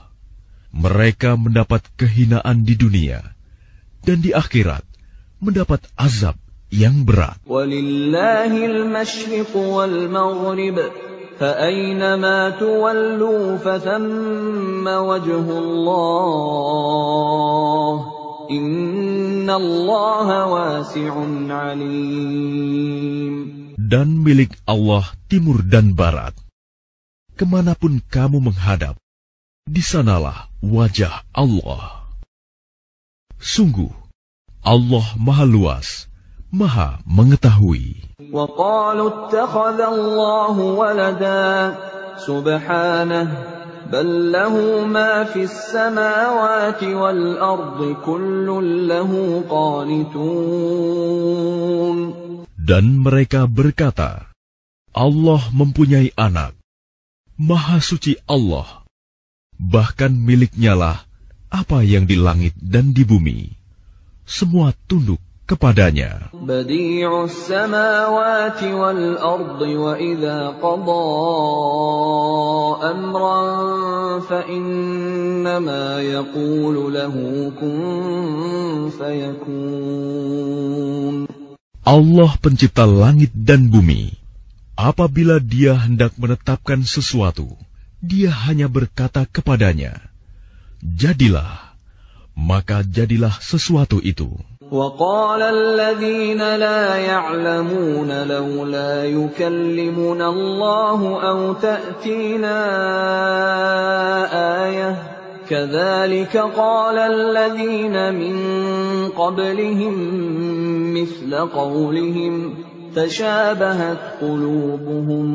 Speaker 2: Mereka mendapat kehinaan di dunia dan di akhirat mendapat azab yang berat.
Speaker 1: Walillahil masyriq wal maghrib فأينما تولوا فثم وجه الله إن الله واسع عليم.
Speaker 2: Dan milik Allah timur dan barat. Kemanapun kamu menghadap, di sanalah wajah Allah. Sungguh, Allah Maha Luas, Maha Mengetahui.
Speaker 1: وَقَالُوا اتَّخَذَ اللَّهُ وَلَدًا سُبْحَانَهُ بَل لَّهُ مَا فِي السَّمَاوَاتِ وَالْأَرْضِ كُلٌّ لَّهُ قَانِتُونَ.
Speaker 2: Dan mereka berkata, Allah mempunyai anak. Maha suci Allah. Bahkan miliknya lah apa yang di langit dan di bumi. Semua tunduk kepadanya.
Speaker 1: Badi'us samawati wal ardi wa idza qada amran fa innama yaqulu lahu kun fayakun.
Speaker 2: Allah pencipta langit dan bumi. Apabila Dia hendak menetapkan sesuatu, Dia hanya berkata kepadanya, jadilah, maka jadilah sesuatu itu.
Speaker 1: وَقَالَ الَّذِينَ لَا يَعْلَمُونَ لَوْلَا يُكَلِّمُنَا اللَّهُ أَوْ تَأْتِينَا آيَةٌ كَذَلِكَ قَالَ الَّذِينَ مِنْ قَبْلِهِمْ مِثْلَ قَوْلِهِمْ تَشَابَهَتْ قُلُوبُهُمْ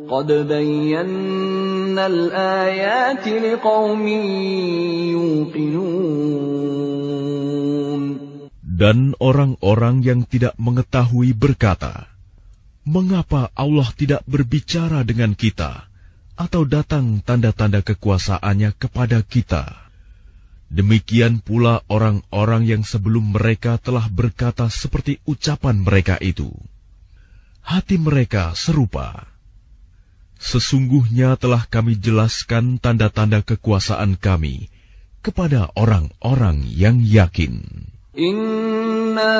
Speaker 1: قَدْ بَيَّنَّا الْآيَاتِ لِقَوْمٍ يُوقِنُونَ.
Speaker 2: Dan orang-orang yang tidak mengetahui berkata, mengapa Allah tidak berbicara dengan kita atau datang tanda-tanda kekuasaannya kepada kita? Demikian pula orang-orang yang sebelum mereka telah berkata seperti ucapan mereka itu. Hati mereka serupa. Sesungguhnya telah kami jelaskan tanda-tanda kekuasaan kami kepada orang-orang yang yakin.
Speaker 1: Inna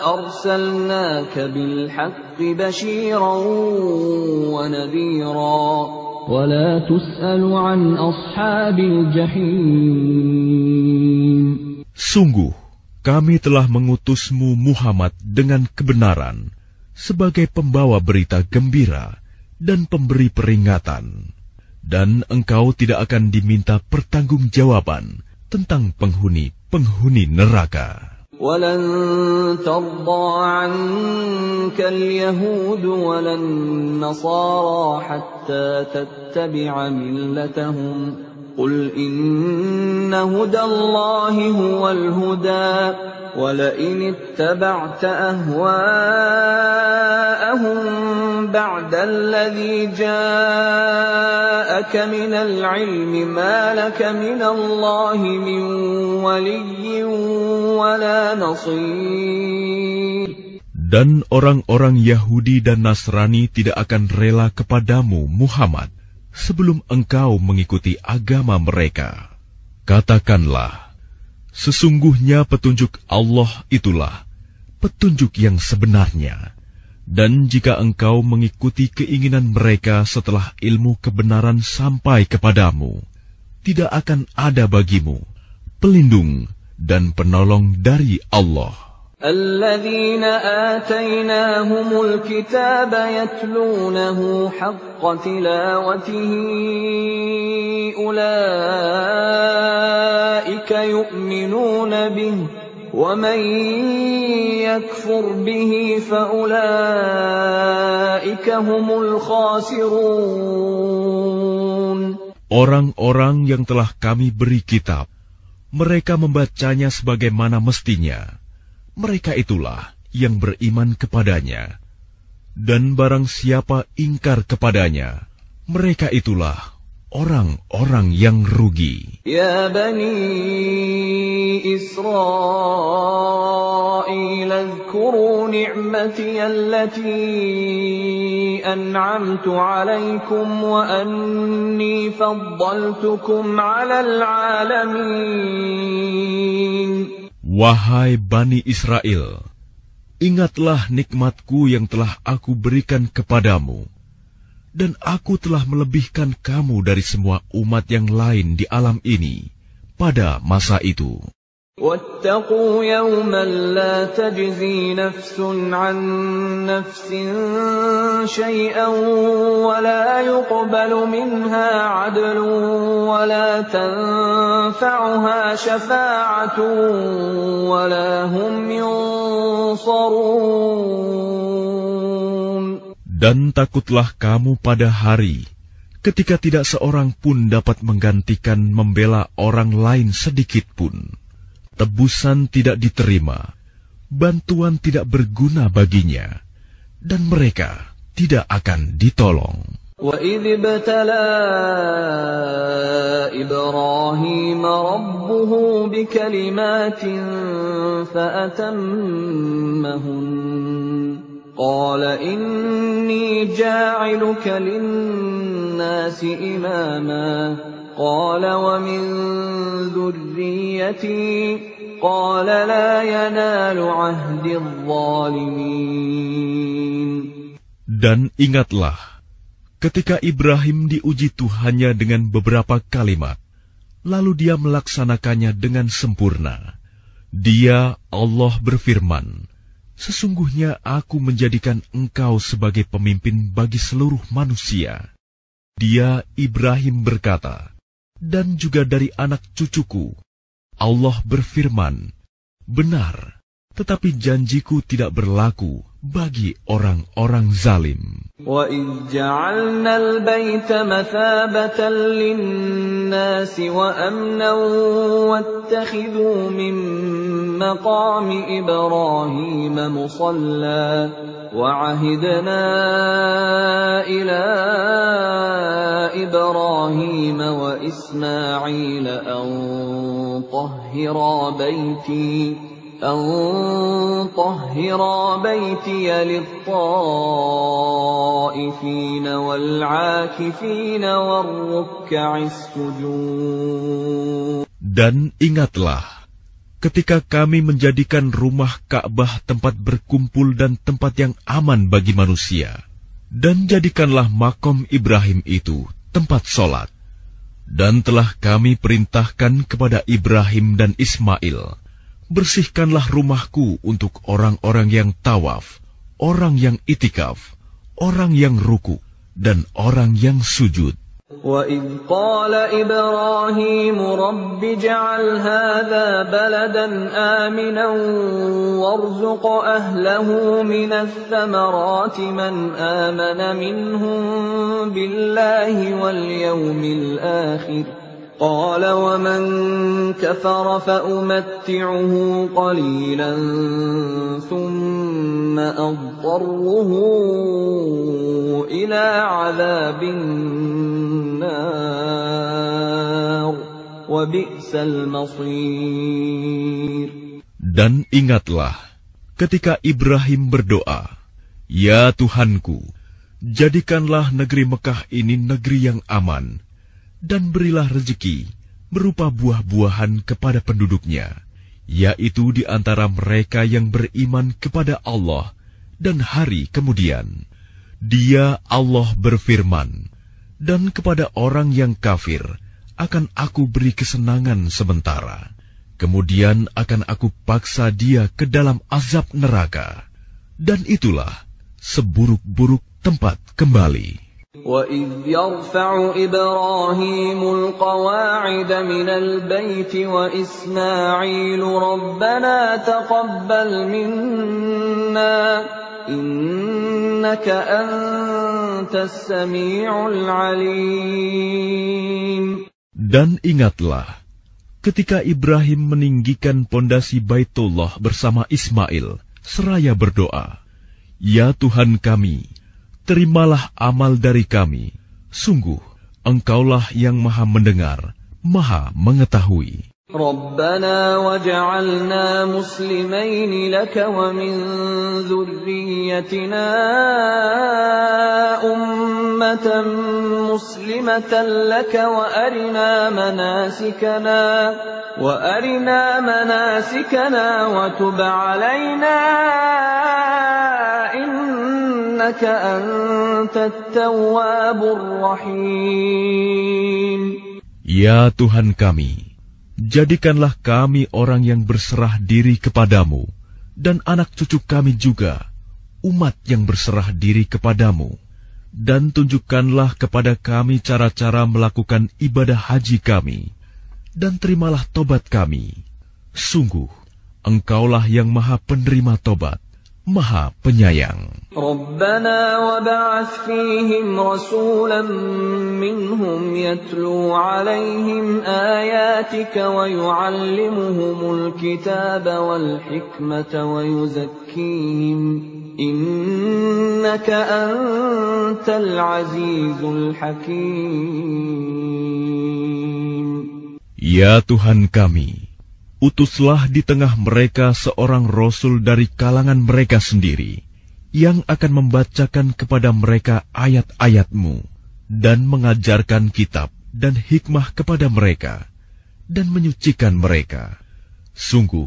Speaker 1: arsalnaka bil haqqi bashiran wa nadhira wa la tus'alu an ashabil jahim.
Speaker 2: Sungguh, kami telah mengutusmu Muhammad dengan kebenaran sebagai pembawa berita gembira dan pemberi peringatan. Dan engkau tidak akan diminta pertanggungjawaban tentang penghuni neraka.
Speaker 1: وَلَن تَرْضَىٰ عَنكَ الْيَهُودُ وَلَا النَّصَارَىٰ حَتَّىٰ تَتَّبِعَ مِلَّتَهُمْ قُلْ إِنَّ هُدَى اللَّهِ هُوَ الْهُدَىٰ وَلَئِنِ اتَّبَعْتَ أَهْوَاءَهُم بَعْدَ الَّذِي جَاءَكَ مِنَ الْعِلْمِ مَا لَكَ مِنَ اللَّهِ مِن وَلِيٍّ وَلَا نَصِيرٍ.
Speaker 2: Dan orang-orang Yahudi dan Nasrani tidak akan rela kepadamu, Muhammad, sebelum engkau mengikuti agama mereka. Katakanlah, sesungguhnya petunjuk Allah itulah petunjuk yang sebenarnya. Dan jika engkau mengikuti keinginan mereka setelah ilmu kebenaran sampai kepadamu, tidak akan ada bagimu pelindung dan penolong dari Allah.
Speaker 1: الذين آتيناهم الكتاب يتلونه حق تلاوته أولئك يؤمنون به ومن يكفر به فأولئك هم الخاسرون.
Speaker 2: Orang-orang yang telah kami beri kitab, mereka membacanya sebagaimana mestinya. Mereka itulah yang beriman kepadanya. Dan barang siapa ingkar kepadanya, mereka itulah orang-orang yang rugi.
Speaker 1: Ya Bani Israel, اذكروا نعمتي التي أنعمت عليكم وأني فضلتكم على العالمين.
Speaker 2: Wahai Bani Israel, ingatlah nikmatku yang telah aku berikan kepadamu, dan aku telah melebihkan kamu dari semua umat yang lain di alam ini pada masa itu.
Speaker 1: وَاتَّقُوا يَوْمًا لَا تَجْزِي نَفْسٌ عَن نَّفْسٍ شَيْئًا وَلَا يُقْبَلُ مِنْهَا عَدْلٌ وَلَا تَنفَعُهَا شَفَاعَةٌ وَلَا هُمْ يُنصَرُونَ.
Speaker 2: Dan takutlah kamu pada hari ketika tidak seorang pun dapat menggantikan membela orang lain sedikit pun. Tebusan tidak diterima, bantuan tidak berguna baginya, dan mereka tidak akan ditolong.
Speaker 1: وَإِذِ ابْتَلَىٰ إِبْرَاهِيمَ رَبُّهُ بِكَلِمَاتٍ فَأَتَمَّهُنَّ قَالَ إِنِّي جَاعِلُكَ لِلنَّاسِ إِمَامًا قال ومن ذريتي قال لا ينال عهد الظالمين.
Speaker 2: Dan ingatlah ketika Ibrahim diuji Tuhannya dengan beberapa kalimat, lalu dia melaksanakannya dengan sempurna. Dia, Allah berfirman, sesungguhnya aku menjadikan engkau sebagai pemimpin bagi seluruh manusia. Dia, Ibrahim berkata, dan juga dari anak cucuku. Allah berfirman, benar, tetapi janjiku tidak berlaku bagi orang-orang zalim.
Speaker 1: وَإِذْ جَعَلْنَا الْبَيْتَ مَثَابَةً لِلنَّاسِ وَأَمْنًا وَاتَّخِذُوا مِن مَّقَامِ إِبْرَاهِيمَ مُصَلًّى وَعَهِدْنَا إِلَىٰ إِبْرَاهِيمَ وَإِسْمَاعِيلَ أَن طَهِّرَا بَيْتِيَ لِلطَّائِفِينَ وَالْعَاكِفِينَ وَالرُّكَّعِ السُّجُودِ.
Speaker 2: Dan ingatlah ketika kami menjadikan rumah Ka'bah tempat berkumpul dan tempat yang aman bagi manusia, dan jadikanlah makom Ibrahim itu tempat sholat. Dan telah kami perintahkan kepada Ibrahim dan Ismail, bersihkanlah rumahku untuk orang-orang yang tawaf, orang yang itikaf, orang yang ruku, dan orang yang sujud.
Speaker 1: وَإِذْ قَالَ إِبْرَاهِيمُ رَبِّ اجْعَلْ هَذَا بَلَدًا آمِنًا وَارْزُقْ أَهْلَهُ مِنَ الثَّمَرَاتِ مَنْ آمَنَ مِنْهُم بِاللَّهِ وَالْيَوْمِ الْآخِرِ قَالَ وَمَنْ كَفَرَ فَأُمَتِّعُهُ قَلِيلًا ثُمَّ أَضْطَرُّهُ إِلَى عَذَابِ النَّارِ وَبِئْسَ الْمَصِيرُ.
Speaker 2: Dan ingatlah ketika Ibrahim berdoa, "Ya Tuhanku, jadikanlah negeri Mekah ini negeri yang aman, dan berilah rezeki berupa buah-buahan kepada penduduknya, yaitu di antara mereka yang beriman kepada Allah dan hari kemudian." Dia Allah berfirman, "Dan kepada orang yang kafir akan aku beri kesenangan sementara, kemudian akan aku paksa dia ke dalam azab neraka, dan itulah seburuk-buruk tempat kembali."
Speaker 1: وَإِذْ يَرْفَعُ إِبْرَاهِيمُ الْقَوَاعِدَ مِنَ الْبَيْتِ وَإِسْمَاعِيلُ رَبَّنَا تَقَبَّلْ مِنَّا إِنَّكَ أَنْتَ السَّمِيعُ الْعَلِيمُ.
Speaker 2: Dan ingatlah ketika Ibrahim meninggikan pondasi Baitullah bersama Ismail seraya berdoa, "Ya Tuhan kami, terimalah amal dari kami. Sungguh, Engkaulah yang Maha Mendengar, Maha Mengetahui."
Speaker 1: رَبَّنَا وَاجْعَلْنَا مُسْلِمَيْنِ لَكَ وَمِنْ ذُرِّيَّتِنَا أُمَّةً مُسْلِمَةً لَكَ وَأَرِنَا مَنَاسِكَنَا وَتُبْ عَلَيْنَا إِنَّكَ أَنْتَ التَّوَّابُ الرَّحِيمُ.
Speaker 2: Ya Tuhan kami, jadikanlah kami orang yang berserah diri kepadamu, dan anak cucu kami juga umat yang berserah diri kepadamu, dan tunjukkanlah kepada kami cara-cara melakukan ibadah haji kami, dan terimalah tobat kami. Sungguh, Engkaulah yang Maha Penerima Tobat, Maha Penyayang.
Speaker 1: رَبَّنَا وَابْعَثْ فِيهِمْ رَسُولًا مِّنْهُمْ يَتْلُو عَلَيْهِمْ آيَاتِكَ وَيُعَلِّمُهُمُ الْكِتَابَ وَالْحِكْمَةَ وَيُزَكِّيهِمْ إِنَّكَ أَنْتَ الْعَزِيزُ الْحَكِيمُ.
Speaker 2: Ya Tuhan kami, utuslah di tengah mereka seorang rasul dari kalangan mereka sendiri, yang akan membacakan kepada mereka ayat-ayat-Mu, dan mengajarkan kitab dan hikmah kepada mereka, dan menyucikan mereka. Sungguh,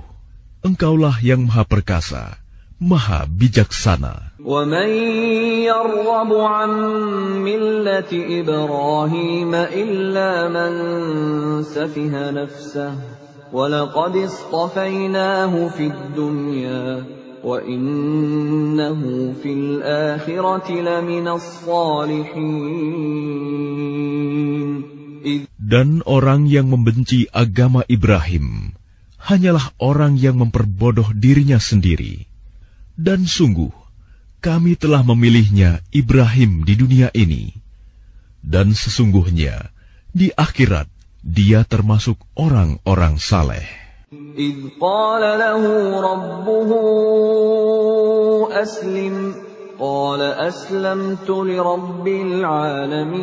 Speaker 2: Engkaulah yang Maha Perkasa, Maha Bijaksana.
Speaker 1: وَمَنْ يَرْغَبُ عَنْ مِلَّةِ إِبْرَاهِيمَ إِلَّا مَنْ سَفِهَ نَفْسَهُ وَلَقَدِ اصْطَفَيْنَاهُ فِي الدُّنْيَا وَإِنَّهُ فِي الْآخِرَةِ لَمِنَ الصَّالِحِينَ.
Speaker 2: Dan orang yang membenci agama Ibrahim hanyalah orang yang memperbodoh dirinya sendiri. Dan sungguh, kami telah memilihnya Ibrahim di dunia ini. Dan sesungguhnya, di akhirat, dia termasuk orang-orang saleh.
Speaker 1: إِذْ قَالَ لَهُ رَبُّهُ أَسْلِمْ قَالَ أَسْلَمْتُ لِرَبِّ الْعَالَمِينَ.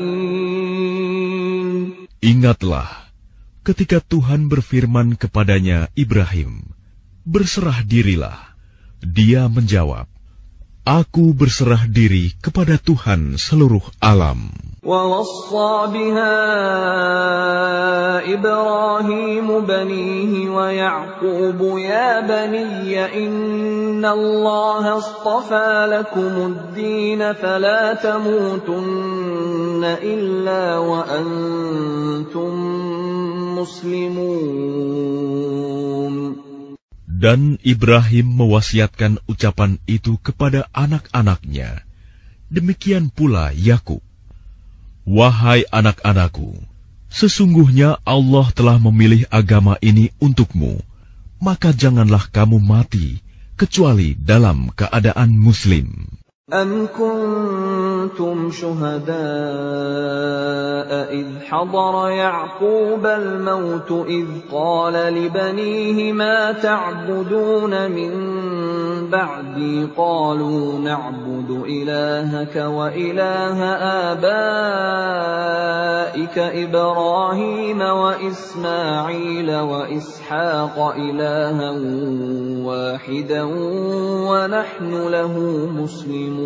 Speaker 2: Ingatlah, ketika Tuhan berfirman kepadanya, Ibrahim, "Berserah dirilah." Dia menjawab, "Aku berserah diri kepada Tuhan seluruh alam."
Speaker 1: وَوَصَّى بِهَا إِبْرَاهِيمُ بَنِيهِ وَيَعْقُوبُ يَا بَنِيَّ إِنَّ اللَّهَ اصْطَفَى لَكُمُ الدِّينَ فَلَا تَمُوتُنَّ إِلَّا وَأَنْتُمْ مُسْلِمُونَ.
Speaker 2: Dan Ibrahim mewasiatkan ucapan itu kepada anak-anaknya. Demikian pula Yakub. Wahai anak-anakku, sesungguhnya Allah telah memilih agama ini untukmu, maka janganlah kamu mati kecuali dalam keadaan Muslim.
Speaker 1: أَمْ كُنْتُمْ شُهَدَاءَ إِذْ حَضَرَ يَعْقُوبَ الْمَوْتُ إِذْ قَالَ لِبَنِيهِ مَا تَعْبُدُونَ مِنْ بَعْدِي قَالُوا نَعْبُدُ إِلَٰهَكَ وَإِلَٰهَ آبَائِكَ إِبْرَاهِيمَ وَإِسْمَاعِيلَ وَإِسْحَاقَ إِلَٰهًا وَاحِدًا وَنَحْنُ لَهُ مُسْلِمُونَ.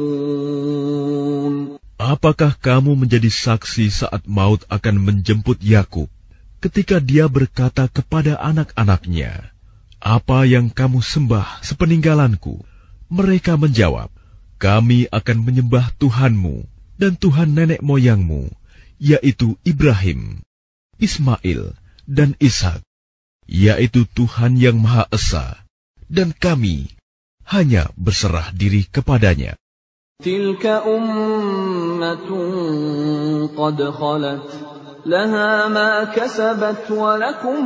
Speaker 2: Apakah kamu menjadi saksi saat maut akan menjemput Yakub, ketika dia berkata kepada anak-anaknya, "Apa yang kamu sembah sepeninggalanku?" Mereka menjawab, "Kami akan menyembah Tuhanmu dan Tuhan nenek moyangmu, yaitu Ibrahim, Ismail, dan Ishak, yaitu Tuhan yang Maha Esa, dan kami hanya berserah diri kepadanya."
Speaker 1: Tilka ummatun qad khalat laha ma kasabat wa lakum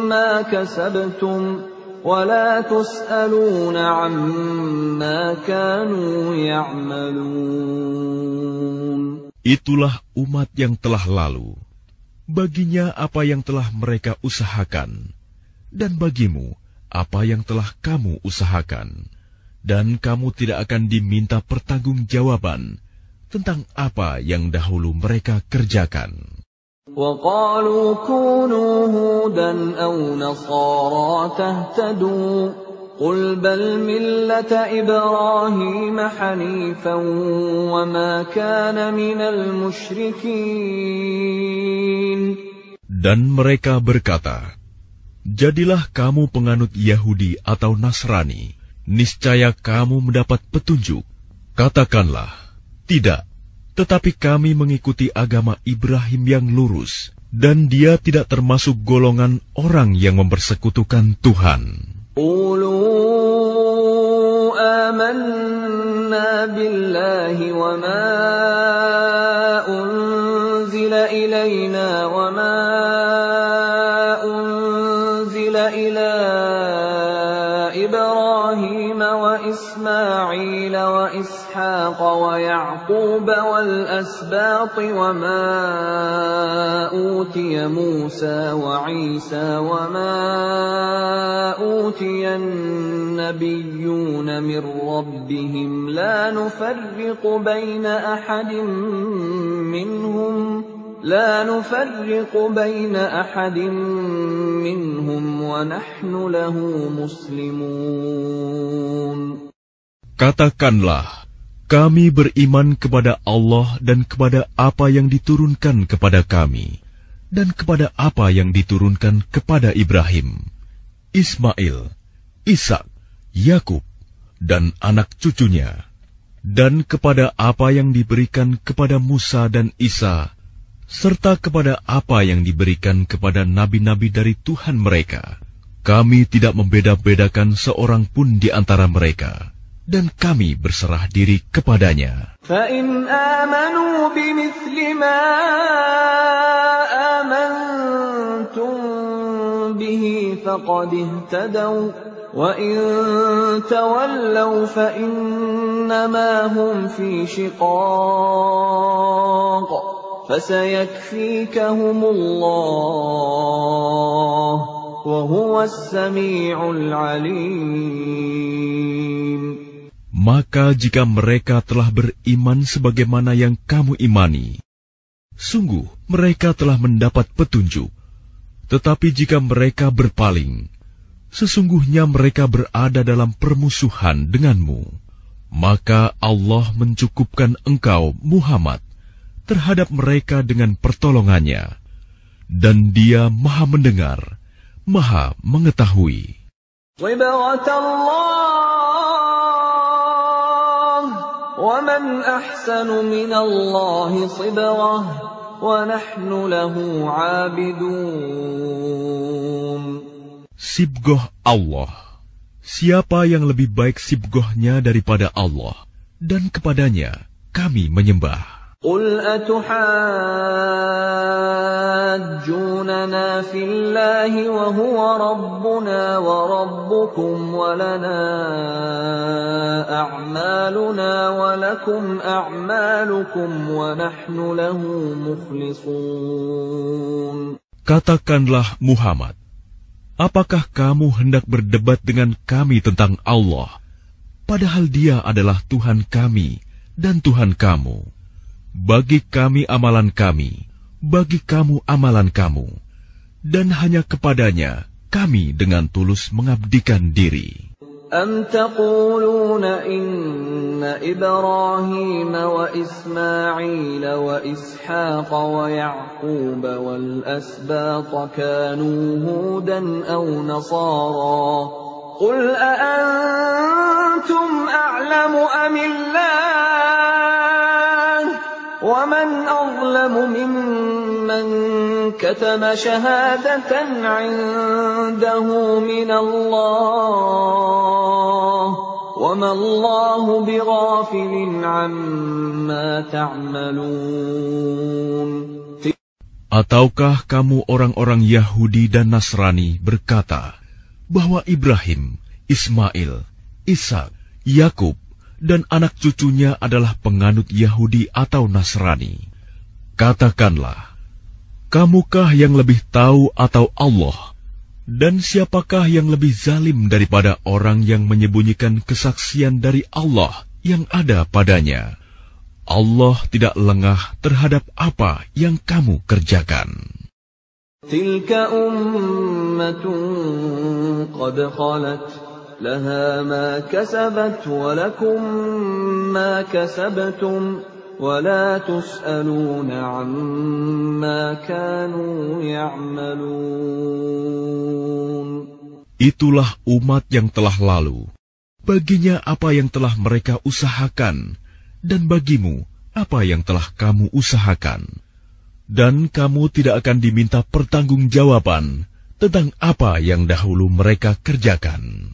Speaker 1: ma kasabtum wa la tus'aluna 'amma kanu ya'malun.
Speaker 2: Itulah umat yang telah lalu. Baginya apa yang telah mereka usahakan, dan bagimu apa yang telah kamu usahakan. Dan kamu tidak akan diminta pertanggungjawaban tentang apa yang dahulu mereka kerjakan.
Speaker 1: وَقَالُوا كُونُوا هُودًا أَوْ نَصَارَىٰ تَهْتَدُوا قُلْ بَلْ مِلَّةَ إِبْرَاهِيمَ حَنِيفًا وَمَا كَانَ مِنَ الْمُشْرِكِينَ.
Speaker 2: Dan mereka berkata, "Jadilah kamu penganut Yahudi atau Nasrani, niscaya kamu mendapat petunjuk." Katakanlah, "Tidak, tetapi kami mengikuti agama Ibrahim yang lurus, dan dia tidak termasuk golongan orang yang mempersekutukan Tuhan."
Speaker 1: Qulu amanna billahi wa ma unzila ilayna wa ma unzila ila إبراهيم وإسماعيل وإسحاق ويعقوب والأسباط وما أوتي موسى وعيسى وما أوتي النبيون من ربهم لا نفرق بين أحد منهم وَنَحْنُ لَهُ مُسْلِمُونَ.
Speaker 2: Katakanlah, kami beriman kepada Allah dan kepada apa yang diturunkan kepada kami, dan kepada apa yang diturunkan kepada Ibrahim, Ismail, Ishak, Yakub, dan anak cucunya, dan kepada apa yang diberikan kepada Musa dan Isa, serta kepada apa yang diberikan kepada nabi-nabi dari Tuhan mereka. Kami tidak membeda-bedakan seorang pun di antara mereka, dan kami berserah diri kepadanya.
Speaker 1: فَإِنْ آمَنُوا بِمِثْلِ مَا آمَنْتُمْ بِهِ فَقَدِ اهْتَدَوْا وَإِنْ تَوَلَّوْا فَإِنَّمَا هُمْ فِي شِقَاقٍ فَسَيَكْفِيكَهُمُ اللَّهُ وَهُوَ السَّمِيعُ الْعَلِيمُ.
Speaker 2: Maka jika mereka telah beriman sebagaimana yang kamu imani, sungguh mereka telah mendapat petunjuk. Tetapi jika mereka berpaling, sesungguhnya mereka berada dalam permusuhan denganmu. Maka Allah mencukupkan engkau, Muhammad, terhadap mereka dengan pertolongannya, dan Dia Maha mendengar, Maha mengetahui.
Speaker 1: صبغة الله ومن أحسن من الله صبغة ونحن له عابدون.
Speaker 2: Sibgoh Allah. Siapa yang lebih baik sibgohnya daripada Allah, dan kepadanya kami menyembah.
Speaker 1: قل أتحاجوننا في الله وهو ربنا وربكم ولنا أعمالنا ولكم أعمالكم ونحن له مخلصون.
Speaker 2: Katakanlah Muhammad, apakah kamu hendak berdebat dengan kami tentang Allah, padahal Dia adalah Tuhan kami dan Tuhan kamu? Bagi kami amalan kami, bagi kamu amalan kamu, dan hanya kepadanya kami dengan tulus mengabdikan diri.
Speaker 1: أم تقولون إن إبراهيم وإسماعيل وإسحاق ويعقوب والأسباط كانوا هودا أو نصارى قل أأنتم أعلم أم الله ومن أظلم ممن كتم شهادة عنده من الله وما الله بغافل عما تعملون.
Speaker 2: Ataukah kamu orang-orang Yahudi dan Nasrani berkata bahwa Ibrahim, Ismail, Ishak, Yakub dan anak cucunya adalah penganut Yahudi atau Nasrani? Katakanlah, kamukah yang lebih tahu atau Allah? Dan siapakah yang lebih zalim daripada orang yang menyembunyikan kesaksian dari Allah yang ada padanya? Allah tidak lengah terhadap apa yang kamu kerjakan.
Speaker 1: Tilka ummatun qad khalat laha ma kasabat wa lakum ma kasabtum wa la tus'aluna amma kanu ya'malun.
Speaker 2: Itulah umat yang telah lalu. Baginya apa yang telah mereka usahakan, dan bagimu apa yang telah kamu usahakan. Dan kamu tidak akan diminta pertanggungjawaban tentang apa yang dahulu mereka kerjakan.